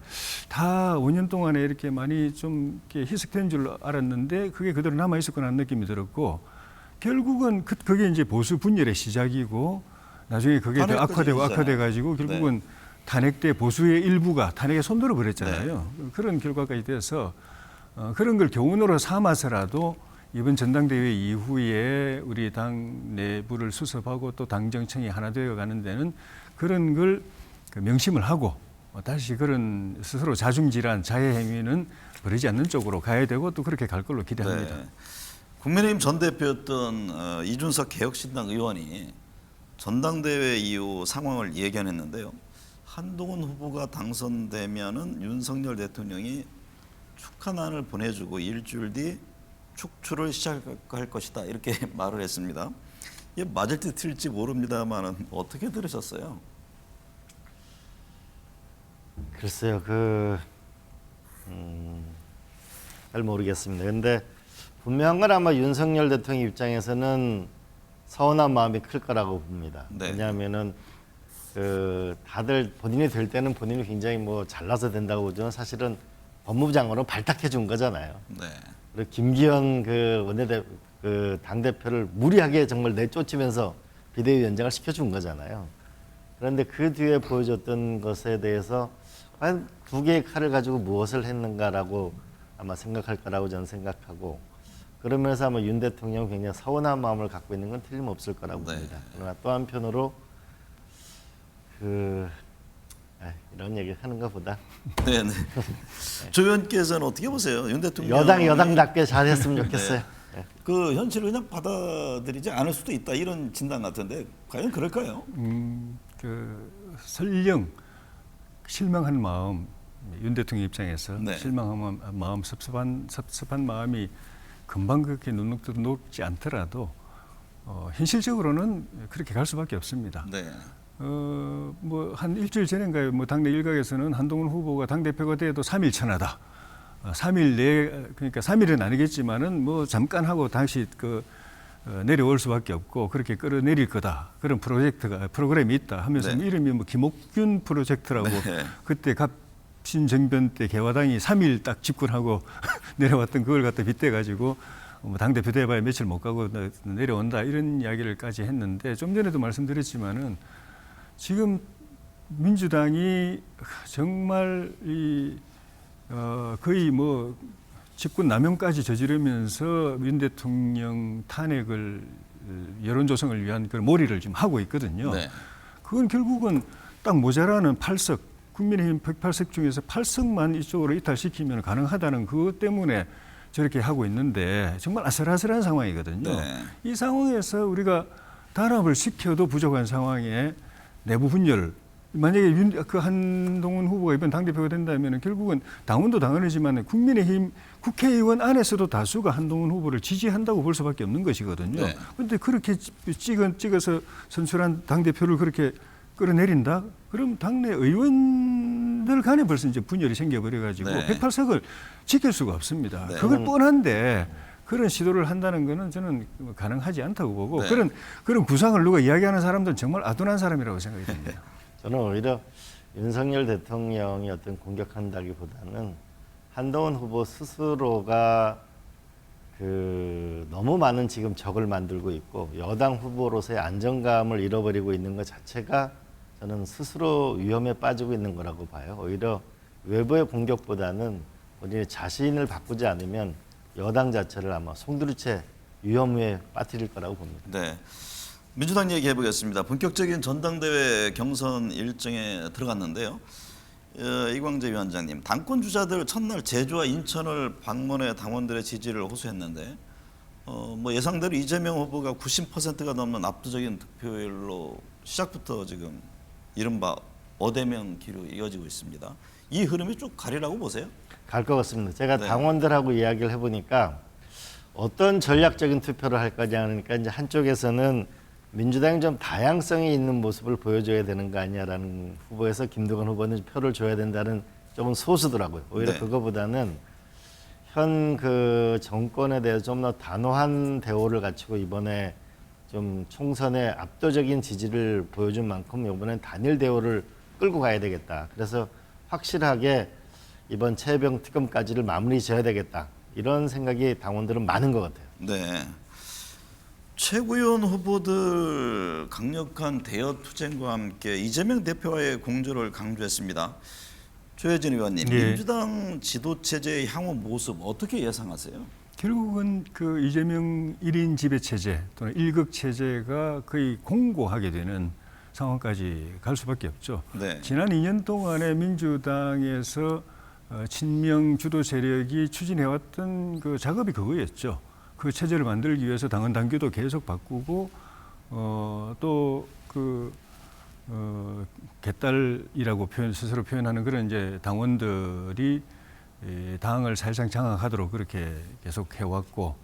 다 5년 동안에 이렇게 많이 좀 이렇게 희석된 줄 알았는데 그게 그대로 남아 있었구나 하는 느낌이 들었고 결국은 그게 이제 보수 분열의 시작이고 나중에 그게 더 악화돼 가지고 결국은 탄핵 때 보수의 일부가 탄핵에 손들어 버렸잖아요. 그런 결과까지 돼서 그런 걸 교훈으로 삼아서라도 이번 전당대회 이후에 우리 당 내부를 수습하고 또 당 정청이 하나 되어 가는 데는 그런 걸 명심을 하고 다시 그런 스스로 자중질환, 자해 행위는 벌이지 않는 쪽으로 가야 되고 또 그렇게 갈 걸로 기대합니다. 네. 국민의힘 전 대표였던 이준석 개혁신당 의원이 전당대회 이후 상황을 예견했는데요. 한동훈 후보가 당선되면은 윤석열 대통령이 축하난을 보내주고 일주일 뒤 축출을 시작할 것이다 이렇게 말을 했습니다. 이게 맞을지 틀릴지 모릅니다만은 어떻게 들으셨어요? 글쎄요, 잘 모르겠습니다. 근데 분명한 건 아마 윤석열 대통령 입장에서는 서운한 마음이 클 거라고 봅니다. 네. 왜냐하면은 다들 본인이 될 때는 본인이 굉장히 뭐 잘나서 된다고 보지만 사실은 법무부 장관으로 발탁해 준 거잖아요. 네. 그리고 김기현 당 대표를 무리하게 정말 내쫓으면서 비대위원장을 시켜준 거잖아요. 그런데 그 뒤에 보여줬던 것에 대해서 과연 두 개의 칼을 가지고 무엇을 했는가라고 아마 생각할 거라고 저는 생각하고 그러면서 아마 윤 대통령은 굉장히 서운한 마음을 갖고 있는 건 틀림없을 거라고 봅니다. 그러나 또 한편으로 이런 얘기를 하는 것보다 네네. 조 의원께서는 어떻게 보세요? 윤 대통령 여당답게 잘했으면 좋겠어요. 네. 그 현실을 그냥 받아들이지 않을 수도 있다 이런 진단 같은데 과연 그럴까요? 설령 실망한 마음 윤 대통령 입장에서 네. 실망한 마음 섭섭한 마음이 금방 그렇게 눈녹듯 녹지 않더라도 현실적으로는 그렇게 갈 수밖에 없습니다. 네. 뭐 한 일주일 전인가요? 뭐 당내 일각에서는 한동훈 후보가 당 대표가 돼도 3일 천하다. 3일 내에 그러니까 3일은 아니겠지만은 뭐 잠깐 하고 다시 내려올 수밖에 없고 그렇게 끌어내릴 거다. 그런 프로그램이 있다 하면서 네. 이름이 뭐 김옥균 프로젝트라고 네. 그때 갑신정변 때 개화당이 3일 딱 집권하고 내려왔던 그걸 갖다 빗대 가지고 뭐 당대표 돼봐야 며칠 못 가고 내려온다 이런 이야기를까지 했는데 좀 전에도 말씀드렸지만은 지금 민주당이 정말 거의 뭐 집권 남용까지 저지르면서 윤 대통령 탄핵을 여론 조성을 위한 그 몰이를 지금 하고 있거든요. 네. 그건 결국은 딱 모자라는 8석 국민의힘 108석 중에서 8석만 이쪽으로 이탈시키면 가능하다는 그것 때문에 저렇게 하고 있는데 정말 아슬아슬한 상황이거든요. 네. 이 상황에서 우리가 단합을 시켜도 부족한 상황에 내부 분열 만약에 한동훈 후보가 이번 당대표가 된다면 결국은 당원도 당원이지만 국민의힘 국회의원 안에서도 다수가 한동훈 후보를 지지한다고 볼 수밖에 없는 것이거든요. 네. 그런데 그렇게 찍어서 선출한 당대표를 그렇게 끌어내린다? 그럼 당내 의원들 간에 벌써 이제 분열이 생겨버려가지고 네. 108석을 지킬 수가 없습니다. 네. 그걸 뻔한데 그런 시도를 한다는 것은 저는 가능하지 않다고 보고 네. 그런 구상을 누가 이야기하는 사람들은 정말 아둔한 사람이라고 생각이 듭니다. 저는 오히려 윤석열 대통령이 어떤 공격한다기보다는 한동훈 후보 스스로가 너무 많은 지금 적을 만들고 있고 여당 후보로서의 안정감을 잃어버리고 있는 것 자체가 저는 스스로 위험에 빠지고 있는 거라고 봐요. 오히려 외부의 공격보다는 본인의 자신을 바꾸지 않으면 여당 자체를 아마 송두리째 위험에 빠뜨릴 거라고 봅니다. 네. 민주당 얘기해 보겠습니다. 본격적인 전당대회 경선 일정에 들어갔는데요. 이광재 위원장님, 당권 주자들 첫날 제주와 인천을 방문해 당원들의 지지를 호소했는데 뭐 예상대로 이재명 후보가 90%가 넘는 압도적인 득표율로 시작부터 지금 이른바 어대명 기로 이어지고 있습니다. 이 흐름이 쭉 가리라고 보세요? 갈 것 같습니다. 제가 네. 당원들하고 이야기를 해보니까 어떤 전략적인 투표를 할 거냐 하니까 이제 한쪽에서는 민주당이 좀 다양성이 있는 모습을 보여줘야 되는 거 아니냐라는 후보에서 김두관 후보는 표를 줘야 된다는 조금 소수더라고요. 오히려 네. 그거보다는 현 그 정권에 대해서 좀 더 단호한 대우를 갖추고 이번에 좀 총선에 압도적인 지지를 보여준 만큼 이번엔 단일 대우를 끌고 가야 되겠다. 그래서 확실하게 이번 최혜병 특검까지를 마무리 지어야 되겠다. 이런 생각이 당원들은 많은 것 같아요. 네. 최고위원 후보들 강력한 대여 투쟁과 함께 이재명 대표와의 공조를 강조했습니다. 조혜진 의원님, 예. 민주당 지도 체제의 향후 모습 어떻게 예상하세요? 결국은 그 이재명 1인 지배 체제 또는 일극 체제가 거의 공고하게 되는 상황까지 갈 수밖에 없죠. 네. 지난 2년 동안에 민주당에서 친명 주도 세력이 추진해왔던 그 작업이 그거였죠. 그 체제를 만들기 위해서 당헌 당규도 계속 바꾸고 개딸이라고 스스로 표현하는 그런 이제 당원들이 당을 사실상 장악하도록 그렇게 계속 해왔고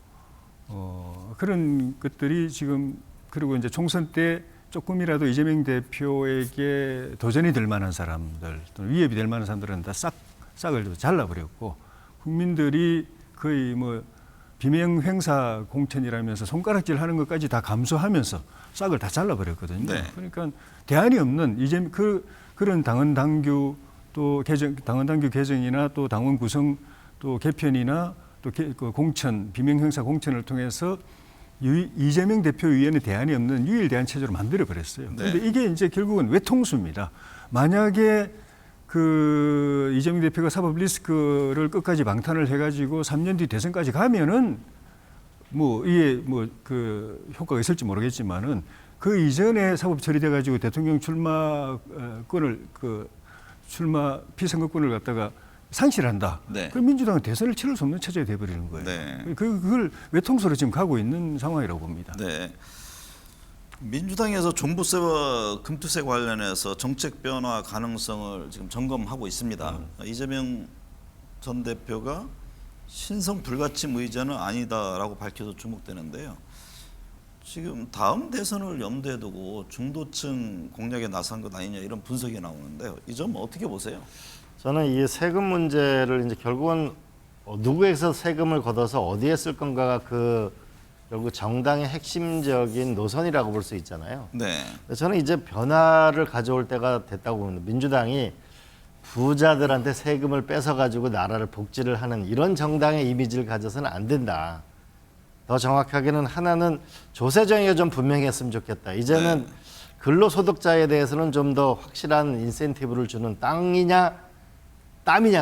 그런 것들이 지금 그리고 이제 총선 때 조금이라도 이재명 대표에게 도전이 될 만한 사람들 또는 위협이 될 만한 사람들은 다 싹을 잘라버렸고 국민들이 거의 뭐 비명 행사 공천이라면서 손가락질 하는 것까지 다 감수하면서 싹을 다 잘라버렸거든요. 네. 그러니까 대안이 없는 이제 그런 당헌 당규 또 당헌 당규 개정이나 또 당원 구성 또 개편이나 또 그 공천 비명 행사 공천을 통해서 이재명 대표 위에는 대안이 없는 유일 대안 체제로 만들어 버렸어요. 그런데 네. 이게 이제 결국은 외통수입니다. 만약에 그 이재명 대표가 사법 리스크를 끝까지 방탄을 해가지고 3년 뒤 대선까지 가면은 뭐 이게 뭐 그 효과가 있을지 모르겠지만은 그 이전에 사법 처리돼가지고 대통령 출마권을 출마 피선거권을 갖다가 상실한다. 네. 그럼 민주당은 대선을 치를 수 없는 체제가 돼버리는 거예요. 네. 그걸 외통수로 지금 가고 있는 상황이라고 봅니다. 네. 민주당에서 종부세와 금투세 관련해서 정책 변화 가능성을 지금 점검하고 있습니다. 이재명 전 대표가 신성 불가침 의제는 아니다라고 밝혀서 주목되는데요. 지금 다음 대선을 염두에 두고 중도층 공략에 나선 것 아니냐 이런 분석이 나오는데요. 이 점 어떻게 보세요? 저는 이 세금 문제를 이제 결국은 누구에서 세금을 걷어서 어디에 쓸 건가가 결국 정당의 핵심적인 노선이라고 볼 수 있잖아요. 네. 저는 이제 변화를 가져올 때가 됐다고 봅니다. 민주당이 부자들한테 세금을 뺏어가지고 나라를 복지를 하는 이런 정당의 이미지를 가져서는 안 된다. 더 정확하게는 하나는 조세정의가 좀 분명했으면 좋겠다. 이제는 네. 근로소득자에 대해서는 좀 더 확실한 인센티브를 주는 땀이냐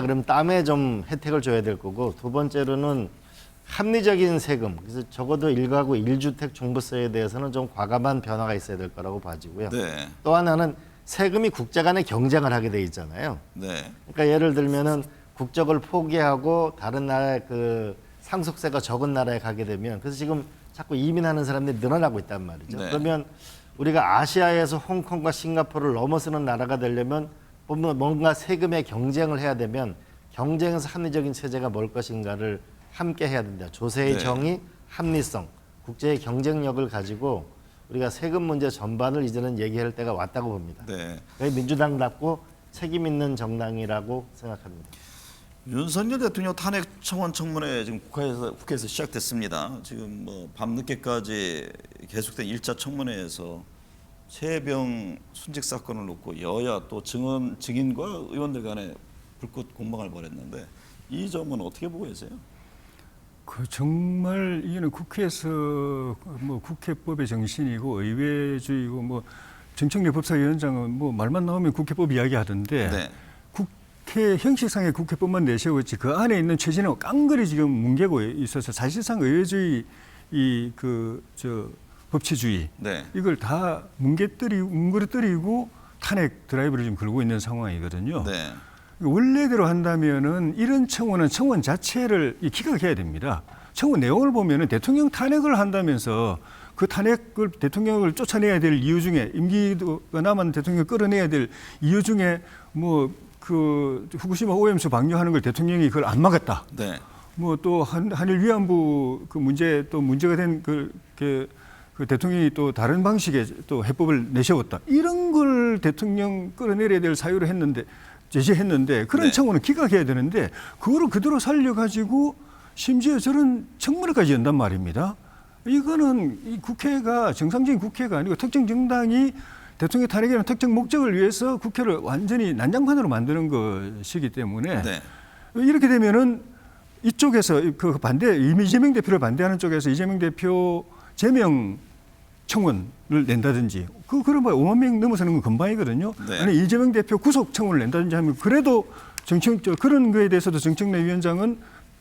그러면 땀에 좀 혜택을 줘야 될 거고 두 번째로는 합리적인 세금, 그래서 적어도 1가구 1주택 종부세에 대해서는 좀 과감한 변화가 있어야 될 거라고 봐지고요. 네. 또 하나는 세금이 국제 간에 경쟁을 하게 돼 있잖아요. 네. 그러니까 예를 들면은 국적을 포기하고 다른 나라의 그 상속세가 적은 나라에 가게 되면 그래서 지금 자꾸 이민하는 사람들이 늘어나고 있단 말이죠. 네. 그러면 우리가 아시아에서 홍콩과 싱가포르를 넘어서는 나라가 되려면 뭔가 세금의 경쟁을 해야 되면 경쟁에서 합리적인 체제가 뭘 것인가를 함께 해야 된다. 조세의 네. 정의, 합리성, 국제의 경쟁력을 가지고 우리가 세금 문제 전반을 이제는 얘기할 때가 왔다고 봅니다. 네. 민주당답고 책임 있는 정당이라고 생각합니다. 윤석열 대통령 탄핵 청원 청문회 지금 국회에서 시작됐습니다. 지금 뭐 밤늦게까지 계속된 1차 청문회에서 최혜병 순직 사건을 놓고 여야 또 증인과 의원들 간에 불꽃 공방을 벌였는데 이 점은 어떻게 보고 계세요? 정말 이거는 국회에서 뭐 국회법의 정신이고 의회주의고 뭐 정청래 법사위원장은 뭐 말만 나오면 국회법 이야기하던데 네. 국회 형식상의 국회법만 내세웠지 그 안에 있는 최진하고 깡그리 지금 뭉개고 있어서 사실상 의회주의 법치주의 네. 이걸 다 뭉그러뜨리고 탄핵 드라이브를 지금 걸고 있는 상황이거든요. 네. 원래대로 한다면은 이런 청원은 청원 자체를 기각해야 됩니다. 청원 내용을 보면은 대통령 탄핵을 한다면서 그 탄핵을 대통령을 쫓아내야 될 이유 중에 임기가 남은 대통령을 끌어내야 될 이유 중에 뭐 그 후쿠시마 오염수 방류하는 걸 대통령이 그걸 안 막았다. 네. 뭐 또 한일 위안부 그 문제 또 문제가 된 그 대통령이 또 다른 방식의 또 해법을 내세웠다. 이런 걸 대통령 끌어내려야 될 사유로 했는데 제시했는데 그런 네. 청원은 기각해야 되는데 그거를 그대로 살려가지고 심지어 저런 청문회까지 연단 말입니다. 이거는 이 국회가 정상적인 국회가 아니고 특정 정당이 대통령 탄핵이라는 특정 목적을 위해서 국회를 완전히 난장판으로 만드는 것이기 때문에 네. 이렇게 되면은 이쪽에서 그 반대 이재명 대표를 반대하는 쪽에서 이재명 대표 제명 청원을 낸다든지 그런 거 5만 명 넘어서는 건 금방이거든요. 네. 아니 이재명 대표 구속 청원을 낸다든지 하면 그래도 그런 거에 대해서도 정청래 위원장은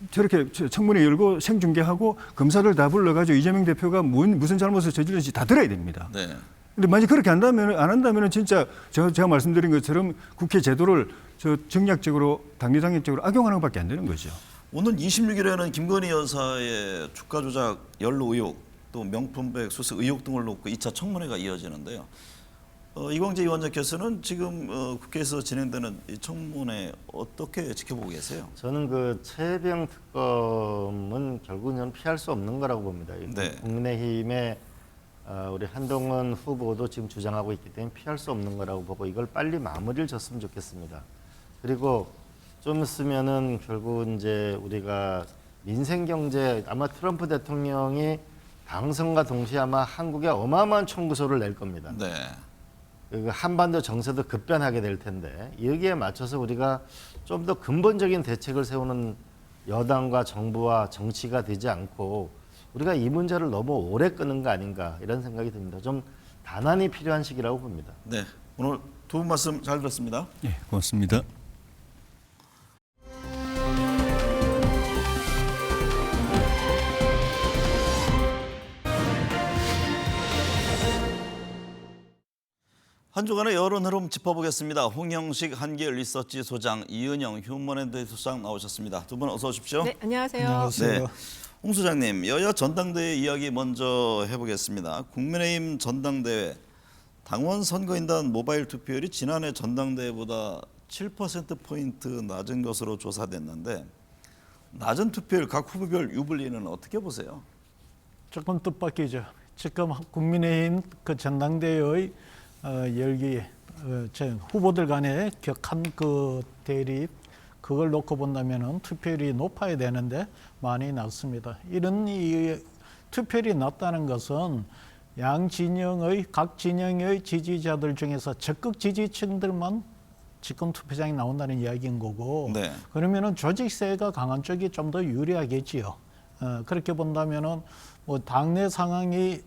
저렇게 청문회 열고 생중계하고 검사들 다 불러가지고 이재명 대표가 무슨 잘못을 저질렀는지 다 들어야 됩니다. 네. 근데 만약 그렇게 안 한다면 진짜 제가 말씀드린 것처럼 국회 제도를 정략적으로 당리당략적으로 악용하는 것밖에 안 되는 거죠. 오늘 26일에는 김건희 여사의 주가 조작 연루 의혹 또 명품백 수수 의혹 등을 놓고 2차 청문회가 이어지는데요. 이광재 위원장께서는 지금 국회에서 진행되는 이 청문회 어떻게 지켜보고 계세요? 저는 그 최혜병 특검은 결국은 피할 수 없는 거라고 봅니다. 네. 국민의힘의 우리 한동훈 후보도 지금 주장하고 있기 때문에 피할 수 없는 거라고 보고 이걸 빨리 마무리를 졌으면 좋겠습니다. 그리고 좀 있으면은 결국 이제 우리가 민생 경제 아마 트럼프 대통령이 당선과 동시에 아마 한국에 어마어마한 청구서를 낼 겁니다. 네. 그 한반도 정세도 급변하게 될 텐데 여기에 맞춰서 우리가 좀 더 근본적인 대책을 세우는 여당과 정부와 정치가 되지 않고 우리가 이 문제를 너무 오래 끄는 거 아닌가 이런 생각이 듭니다. 좀 단안이 필요한 시기라고 봅니다. 네. 오늘 두 분 말씀 잘 들었습니다. 네, 고맙습니다. 한 주간의 여론 흐름 짚어보겠습니다. 홍영식 한길 리서치 소장, 이은영 휴먼앤드 소장 나오셨습니다. 두 분 어서 오십시오. 네, 안녕하세요. 네. 홍 소장님, 여야 전당대회 이야기 먼저 해보겠습니다. 국민의힘 전당대회 당원 선거인단 모바일 투표율이 지난해 전당대회보다 7%포인트 낮은 것으로 조사됐는데 낮은 투표율 각 후보별 유불리는 어떻게 보세요? 조금 뜻밖이죠. 지금 국민의힘 그 전당대회의 열기, 후보들 간의 격한 그 대립, 그걸 놓고 본다면은 투표율이 높아야 되는데 많이 낮습니다. 이런 투표율이 낮다는 것은 각 진영의 지지자들 중에서 적극 지지층들만 집권 투표장에 나온다는 이야기인 거고, 네. 그러면은 조직세가 강한 쪽이 좀 더 유리하겠지요. 그렇게 본다면은 뭐 당내 상황이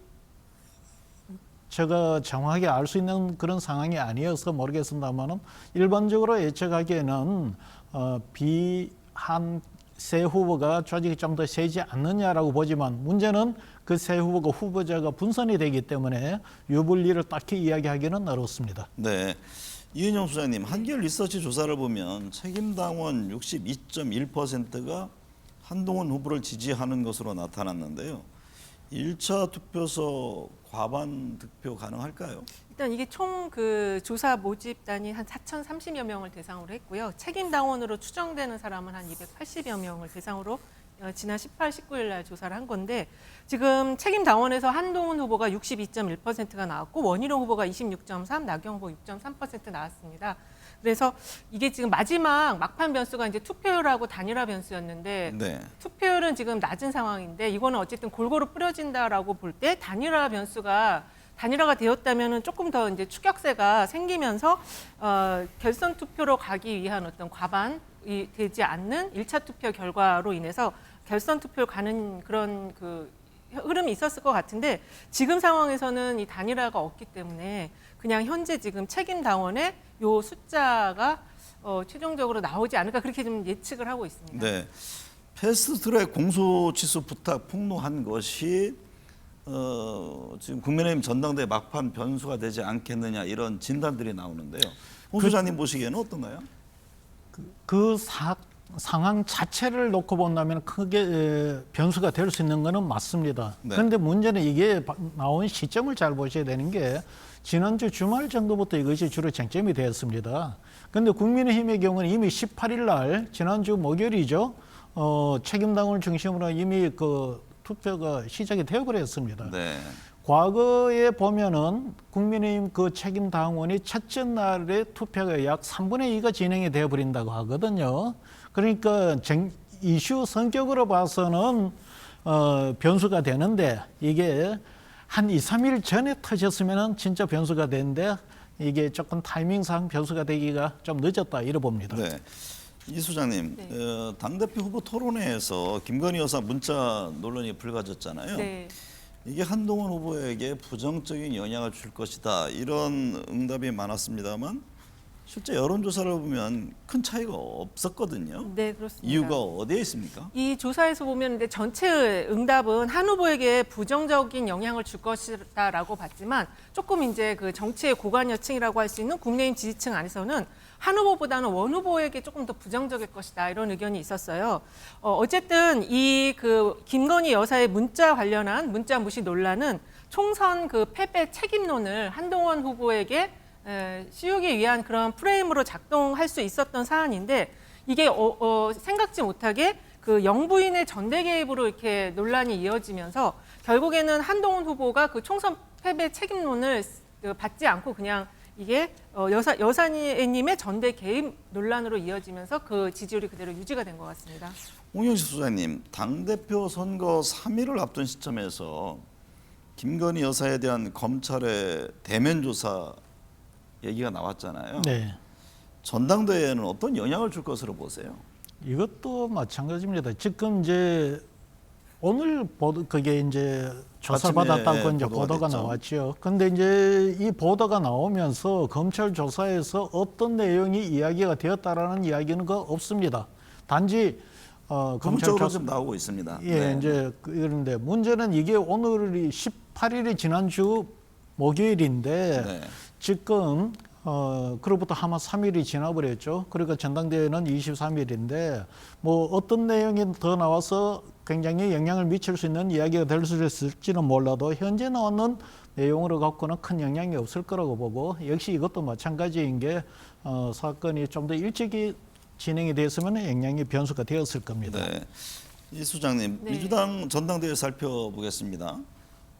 제가 정확하게 알 수 있는 그런 상황이 아니어서 모르겠습니다만은 일반적으로 예측하기에는 비한 세 후보가 조직이 좀 더 세지 않느냐라고 보지만 문제는 그 세 후보가 후보자가 분산이 되기 때문에 유불리를 딱히 이야기하기는 어렵습니다. 네. 이은영 소장님, 한길 리서치 조사를 보면 책임당원 62.1%가 한동훈 후보를 지지하는 것으로 나타났는데요. 1차 투표소 과반 득표 가능할까요? 일단 이게 총 그 조사 모집단이 한 4,030여 명을 대상으로 했고요. 책임 당원으로 추정되는 사람은 한 280여 명을 대상으로 지난 18, 19일 날 조사를 한 건데 지금 책임 당원에서 한동훈 후보가 62.1%가 나왔고 원희룡 후보가 26.3, 나경원 후보 6.3% 나왔습니다. 그래서 이게 지금 마지막 막판 변수가 이제 투표율하고 단일화 변수였는데 네. 투표율은 지금 낮은 상황인데 이거는 어쨌든 골고루 뿌려진다라고 볼 때 단일화가 되었다면은 조금 더 이제 추격세가 생기면서 결선 투표로 가기 위한 어떤 과반이 되지 않는 1차 투표 결과로 인해서 결선 투표를 가는 그런 그 흐름이 있었을 것 같은데 지금 상황에서는 이 단일화가 없기 때문에 그냥 현재 지금 책임 당원의 요 숫자가 최종적으로 나오지 않을까 그렇게 좀 예측을 하고 있습니다. 네. 패스트트랙 공소취소 부탁 폭로한 것이 지금 국민의힘 전당대회 막판 변수가 되지 않겠느냐 이런 진단들이 나오는데요. 홍 소장님 보시기에는 어떤가요? 그 상황 자체를 놓고 본다면 크게 변수가 될 수 있는 것은 맞습니다. 네. 그런데 문제는 이게 나온 시점을 잘 보셔야 되는 게 지난주 주말 정도부터 이것이 주로 쟁점이 되었습니다. 그런데 국민의힘의 경우는 이미 18일 날 지난주 목요일이죠. 책임당원을 중심으로 이미 그 투표가 시작이 되어버렸습니다. 네. 과거에 보면은 국민의힘 그 책임당원이 첫째 날에 투표가 약 3분의 2가 진행이 되어버린다고 하거든요. 그러니까 이슈 성격으로 봐서는 변수가 되는데 이게 한 2, 3일 전에 터졌으면 진짜 변수가 되는데 이게 조금 타이밍상 변수가 되기가 좀 늦었다 이래 봅니다. 네. 이 소장님, 당대표 후보 토론회에서 김건희 여사 문자 논란이 불거졌잖아요. 네. 이게 한동훈 후보에게 부정적인 영향을 줄 것이다 이런 응답이 많았습니다만 실제 여론조사를 보면 큰 차이가 없었거든요. 네, 그렇습니다. 이유가 어디에 있습니까? 이 조사에서 보면 근데 전체 응답은 한 후보에게 부정적인 영향을 줄 것이다라고 봤지만 조금 이제 그 정치의 고관여층이라고 할 수 있는 국민의힘 지지층 안에서는 한 후보보다는 원 후보에게 조금 더 부정적일 것이다 이런 의견이 있었어요. 어쨌든 이 그 김건희 여사의 문자 관련한 문자 무시 논란은 총선 그 패배 책임론을 한동훈 후보에게 씌우기 위한 그런 프레임으로 작동할 수 있었던 사안인데 이게 생각지 못하게 그 영부인의 전대 개입으로 이렇게 논란이 이어지면서 결국에는 한동훈 후보가 그 총선 패배 책임론을 받지 않고 그냥 이게 여사님의 전대 개입 논란으로 이어지면서 그 지지율이 그대로 유지가 된 것 같습니다. 홍영식 소장님, 당대표 선거 3일을 앞둔 시점에서 김건희 여사에 대한 검찰의 대면 조사 얘기가 나왔잖아요. 네. 전당대회에는 어떤 영향을 줄 것으로 보세요? 이것도 마찬가지입니다. 지금 이제 오늘 그게 이제 조사를 아침에 받았다고 이제 보도가 보도가 됐죠. 나왔죠. 근데 이제 이 보도가 나오면서 검찰 조사에서 어떤 내용이 이야기가 되었다라는 이야기는 없습니다. 단지 검찰 검찰적으로 조사 좀 나오고 있습니다. 예, 네. 이제 그런데 문제는 이게 오늘이 18일이 지난주 목요일인데 네. 지금 그로부터 아마 3일이 지나버렸죠. 그러니까 전당대회는 23일인데 뭐 어떤 내용이 더 나와서 굉장히 영향을 미칠 수 있는 이야기가 될 수 있을지는 몰라도 현재 나오는 내용으로 갖고는 큰 영향이 없을 거라고 보고 역시 이것도 마찬가지인 게 사건이 좀 더 일찍이 진행이 됐으면 영향이 변수가 되었을 겁니다. 네. 이 소장님, 네. 민주당 전당대회 살펴보겠습니다.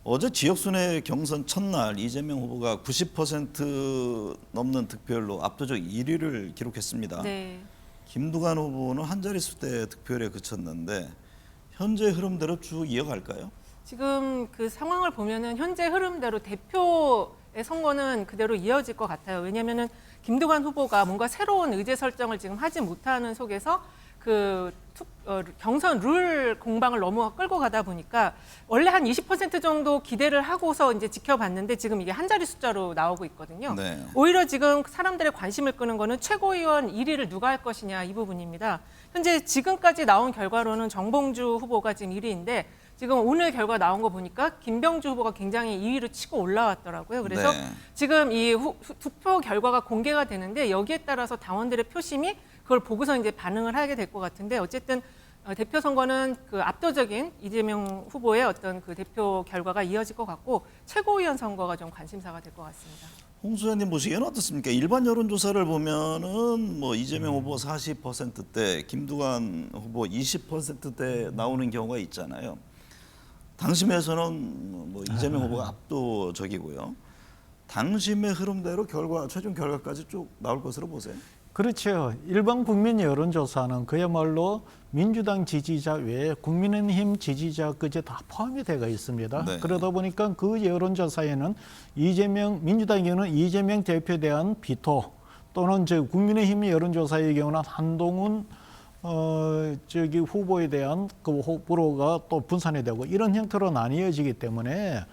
어제 지역순회 경선 첫날 이재명 후보가 90% 넘는 득표율로 압도적 1위를 기록했습니다. 네. 김두관 후보는 한 자릿수 대 득표율에 그쳤는데 현재 흐름대로 쭉 이어갈까요? 지금 그 상황을 보면은 현재 흐름대로 대표의 선거는 그대로 이어질 것 같아요. 왜냐하면은 김두관 후보가 뭔가 새로운 의제 설정을 지금 하지 못하는 속에서 그 경선 룰 공방을 너무 끌고 가다 보니까 원래 한 20% 정도 기대를 하고서 이제 지켜봤는데 지금 이게 한 자리 숫자로 나오고 있거든요. 네. 오히려 지금 사람들의 관심을 끄는 거는 최고위원 1위를 누가 할 것이냐 이 부분입니다. 현재 지금까지 나온 결과로는 정봉주 후보가 지금 1위인데 지금 오늘 결과 나온 거 보니까 김병주 후보가 굉장히 2위로 치고 올라왔더라고요. 그래서 네. 지금 이 투표 결과가 공개가 되는데 여기에 따라서 당원들의 표심이 그걸 보고서 이제 반응을 하게 될 것 같은데 어쨌든 대표 선거는 그 압도적인 이재명 후보의 어떤 그 대표 결과가 이어질 것 같고 최고위원 선거가 좀 관심사가 될 것 같습니다. 홍 소장님 보시기에는 어떻습니까? 일반 여론조사를 보면은 뭐 이재명 후보 40%대, 김두관 후보 20%대 나오는 경우가 있잖아요. 당심에서는 뭐 이재명 후보가 압도적이고요. 당심의 흐름대로 최종 결과까지 쭉 나올 것으로 보세요. 그렇죠. 일반 국민 여론조사는 그야말로 민주당 지지자 외에 국민의힘 지지자까지 다 포함이 되어 있습니다. 네. 그러다 보니까 그 여론조사에는 민주당의 경우는 이재명 대표에 대한 비토 또는 국민의힘 여론조사의 경우는 한동훈 후보에 대한 그 호불호가 또 분산이 되고 이런 형태로 나뉘어지기 때문에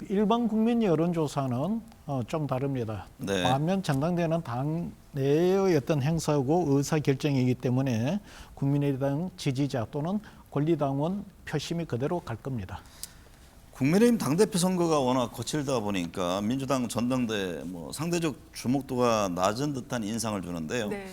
일반 국민 여론조사는 좀 다릅니다. 네. 반면 전당대회는 당 내의 어떤 행사고 의사 결정이기 때문에 국민의당 지지자 또는 권리당원 표심이 그대로 갈 겁니다. 국민의힘 당대표 선거가 워낙 거칠다 보니까 민주당 전당대 뭐 상대적 주목도가 낮은 듯한 인상을 주는데요. 네.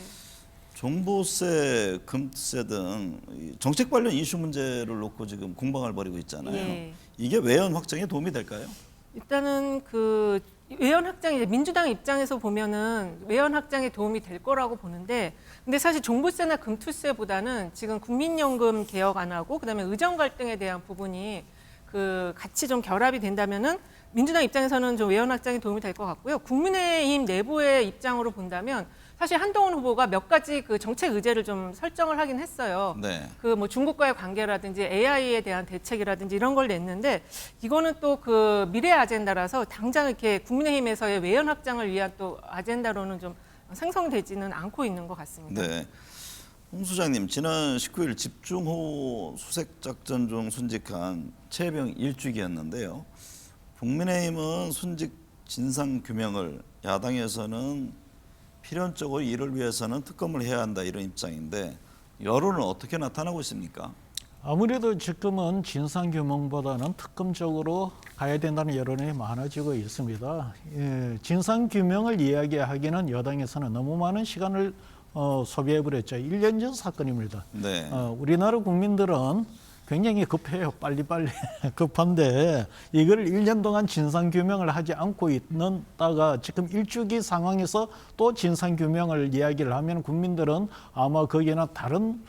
종부세, 금세 등 정책 관련 이슈 문제를 놓고 지금 공방을 벌이고 있잖아요. 예. 이게 외연 확장에 도움이 될까요? 일단은 그 외연 확장이 이제 민주당 입장에서 보면은 외연 확장에 도움이 될 거라고 보는데, 근데 사실 종부세나 금투세보다는 지금 국민연금 개혁 안 하고 그다음에 의정 갈등에 대한 부분이 그 같이 좀 결합이 된다면은 민주당 입장에서는 좀 외연 확장에 도움이 될 것 같고요. 국민의힘 내부의 입장으로 본다면 사실 한동훈 후보가 몇 가지 그 정책 의제를 좀 설정을 하긴 했어요. 네. 그 뭐 중국과의 관계라든지 AI에 대한 대책이라든지 이런 걸 냈는데, 이거는 또 그 미래 아젠다라서 당장 이렇게 국민의힘에서의 외연 확장을 위한 또 아젠다로는 좀 생성되지는 않고 있는 것 같습니다. 네. 홍 소장님, 지난 19일 집중호우 수색작전 중 순직한 최혜병 일주기였는데요. 국민의힘은 순직 진상규명을, 야당에서는 필연적으로 이를 위해서는 특검을 해야 한다, 이런 입장인데 여론은 어떻게 나타나고 있습니까? 아무래도 지금은 진상규명보다는 특검적으로 가야 된다는 여론이 많아지고 있습니다. 예, 진상규명을 이야기하기는 여당에서는 너무 많은 시간을 소비해버렸죠. 1년 전 사건입니다. 네. 우리나라 국민들은 굉장히 급해요. 빨리빨리 급한데 이걸 1년 동안 진상규명을 하지 않고 있는다가 지금 일주기 상황에서 또 진상규명을 이야기를 하면 국민들은 아마 거기에는 다른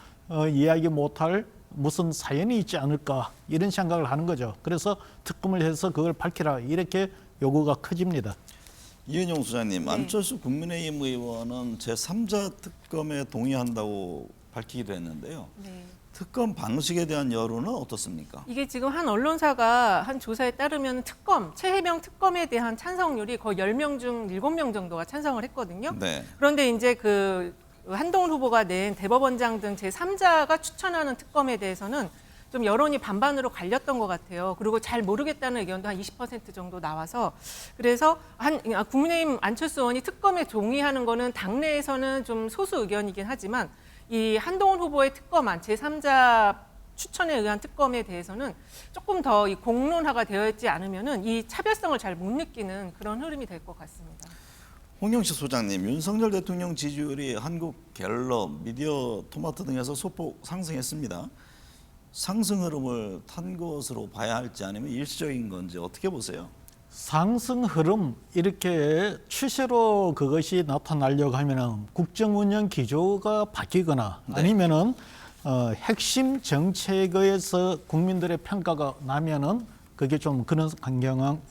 이야기 못할 무슨 사연이 있지 않을까, 이런 생각을 하는 거죠. 그래서 특검을 해서 그걸 밝히라, 이렇게 요구가 커집니다. 이은영 소장님, 네. 안철수 국민의힘 의원은 제3자 특검에 동의한다고 밝히기도 했는데요. 네. 특검 방식에 대한 여론은 어떻습니까? 이게 지금 한 언론사가 한 조사에 따르면 특검, 최혜병 특검에 대한 찬성률이 거의 10명 중 7명 정도가 찬성을 했거든요. 네. 그런데 이제 그 한동훈 후보가 낸 대법원장 등 제3자가 추천하는 특검에 대해서는 좀 여론이 반반으로 갈렸던 것 같아요. 그리고 잘 모르겠다는 의견도 한 20% 정도 나와서, 그래서 국민의힘 안철수 의원이 특검에 동의하는 거는 당내에서는 좀 소수 의견이긴 하지만 이 한동훈 후보의 특검안, 제3자 추천에 의한 특검에 대해서는 조금 더 이 공론화가 되어 있지 않으면은 이 차별성을 잘 못 느끼는 그런 흐름이 될 것 같습니다. 홍영식 소장님, 윤석열 대통령 지지율이 한국갤럽, 미디어토마토 등에서 소폭 상승했습니다. 상승 흐름을 탄 것으로 봐야 할지 아니면 일시적인 건지 어떻게 보세요? 상승 흐름, 이렇게 추세로 그것이 나타나려고 하면은 국정 운영 기조가 바뀌거나 네. 아니면은 핵심 정책에서 국민들의 평가가 나면은 그게 좀 그런 강경한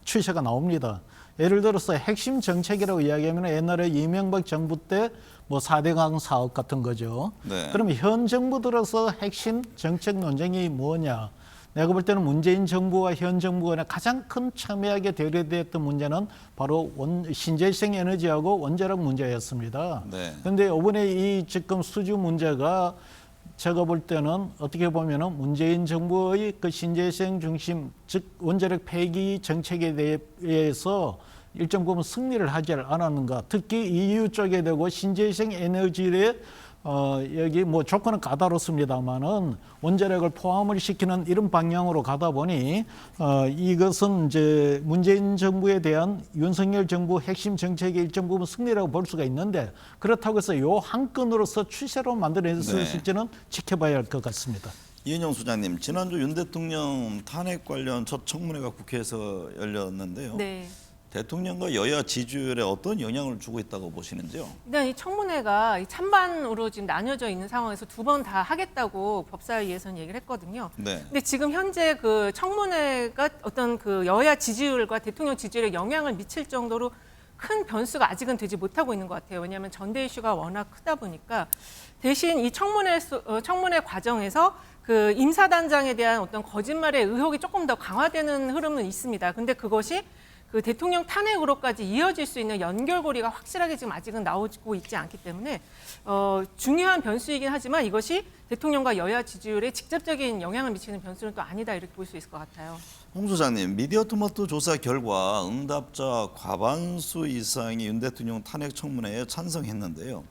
추세가 나옵니다. 예를 들어서 핵심 정책이라고 이야기하면 옛날에 이명박 정부 때 뭐 4대강 사업 같은 거죠. 네. 그러면 현 정부 들어서 핵심 정책 논쟁이 뭐냐? 내가 볼 때는 문재인 정부와 현 정부 간에 가장 큰 첨예하게 대립됐던 문제는 바로 신재생 에너지하고 원자력 문제였습니다. 네. 그런데 이번에 이 지금 수주 문제가 제가 볼 때는 어떻게 보면은 문재인 정부의 그 신재생 중심, 즉 원자력 폐기 정책에 대해서 일정 부분 승리를 하지 않았는가. 특히 EU 쪽에 되고 신재생 에너지에 여기 뭐 조건은 까다롭습니다만은 원자력을 포함을 시키는 이런 방향으로 가다 보니 이것은 이제 문재인 정부에 대한 윤석열 정부 핵심 정책의 일정 부분 승리라고 볼 수가 있는데, 그렇다고 해서 요 한 건으로서 추세로 만들어낼 수 네. 있을지는 지켜봐야 할 것 같습니다. 이은영 소장님, 지난주 윤 대통령 탄핵 관련 첫 청문회가 국회에서 열렸는데요. 네. 대통령과 여야 지지율에 어떤 영향을 주고 있다고 보시는지요? 일단 이 청문회가 이 찬반으로 지금 나뉘어져 있는 상황에서 2번 다 하겠다고 법사위에서는 얘기를 했거든요. 네. 근데 지금 현재 그 청문회가 어떤 그 여야 지지율과 대통령 지지율에 영향을 미칠 정도로 큰 변수가 아직은 되지 못하고 있는 것 같아요. 왜냐하면 전대 이슈가 워낙 크다 보니까. 대신 이 청문회 과정에서 그 임사단장에 대한 어떤 거짓말의 의혹이 조금 더 강화되는 흐름은 있습니다. 근데 그것이 그 대통령 탄핵으로까지 이어질 수 있는 연결고리가 확실하게 지금 아직은 나오고 있지 않기 때문에 중요한 변수이긴 하지만 이것이 대통령과 여야 지지율에 직접적인 영향을 미치는 변수는 또 아니다, 이렇게 볼 수 있을 것 같아요. 홍 소장님, 미디어토마토 조사 결과 응답자 과반수 이상이 윤 대통령 탄핵 청문회에 찬성했는데요.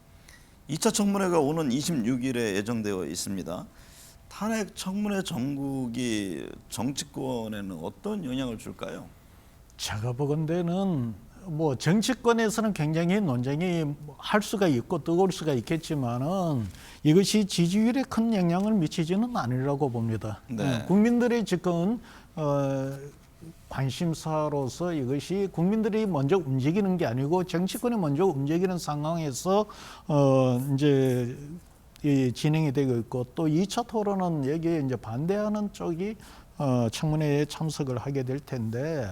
2차 청문회가 오는 26일에 예정되어 있습니다. 탄핵 청문회 정국이 정치권에는 어떤 영향을 줄까요? 제가 보건대는 뭐 정치권에서는 굉장히 논쟁이 할 수가 있고 뜨거울 수가 있겠지만은 이것이 지지율에 큰 영향을 미치지는 않으리라고 봅니다. 네. 국민들이 지금 관심사로서 이것이 국민들이 먼저 움직이는 게 아니고 정치권이 먼저 움직이는 상황에서 이제 이 진행이 되고 있고, 또 2차 토론은 여기에 이제 반대하는 쪽이 청문회에 참석을 하게 될 텐데,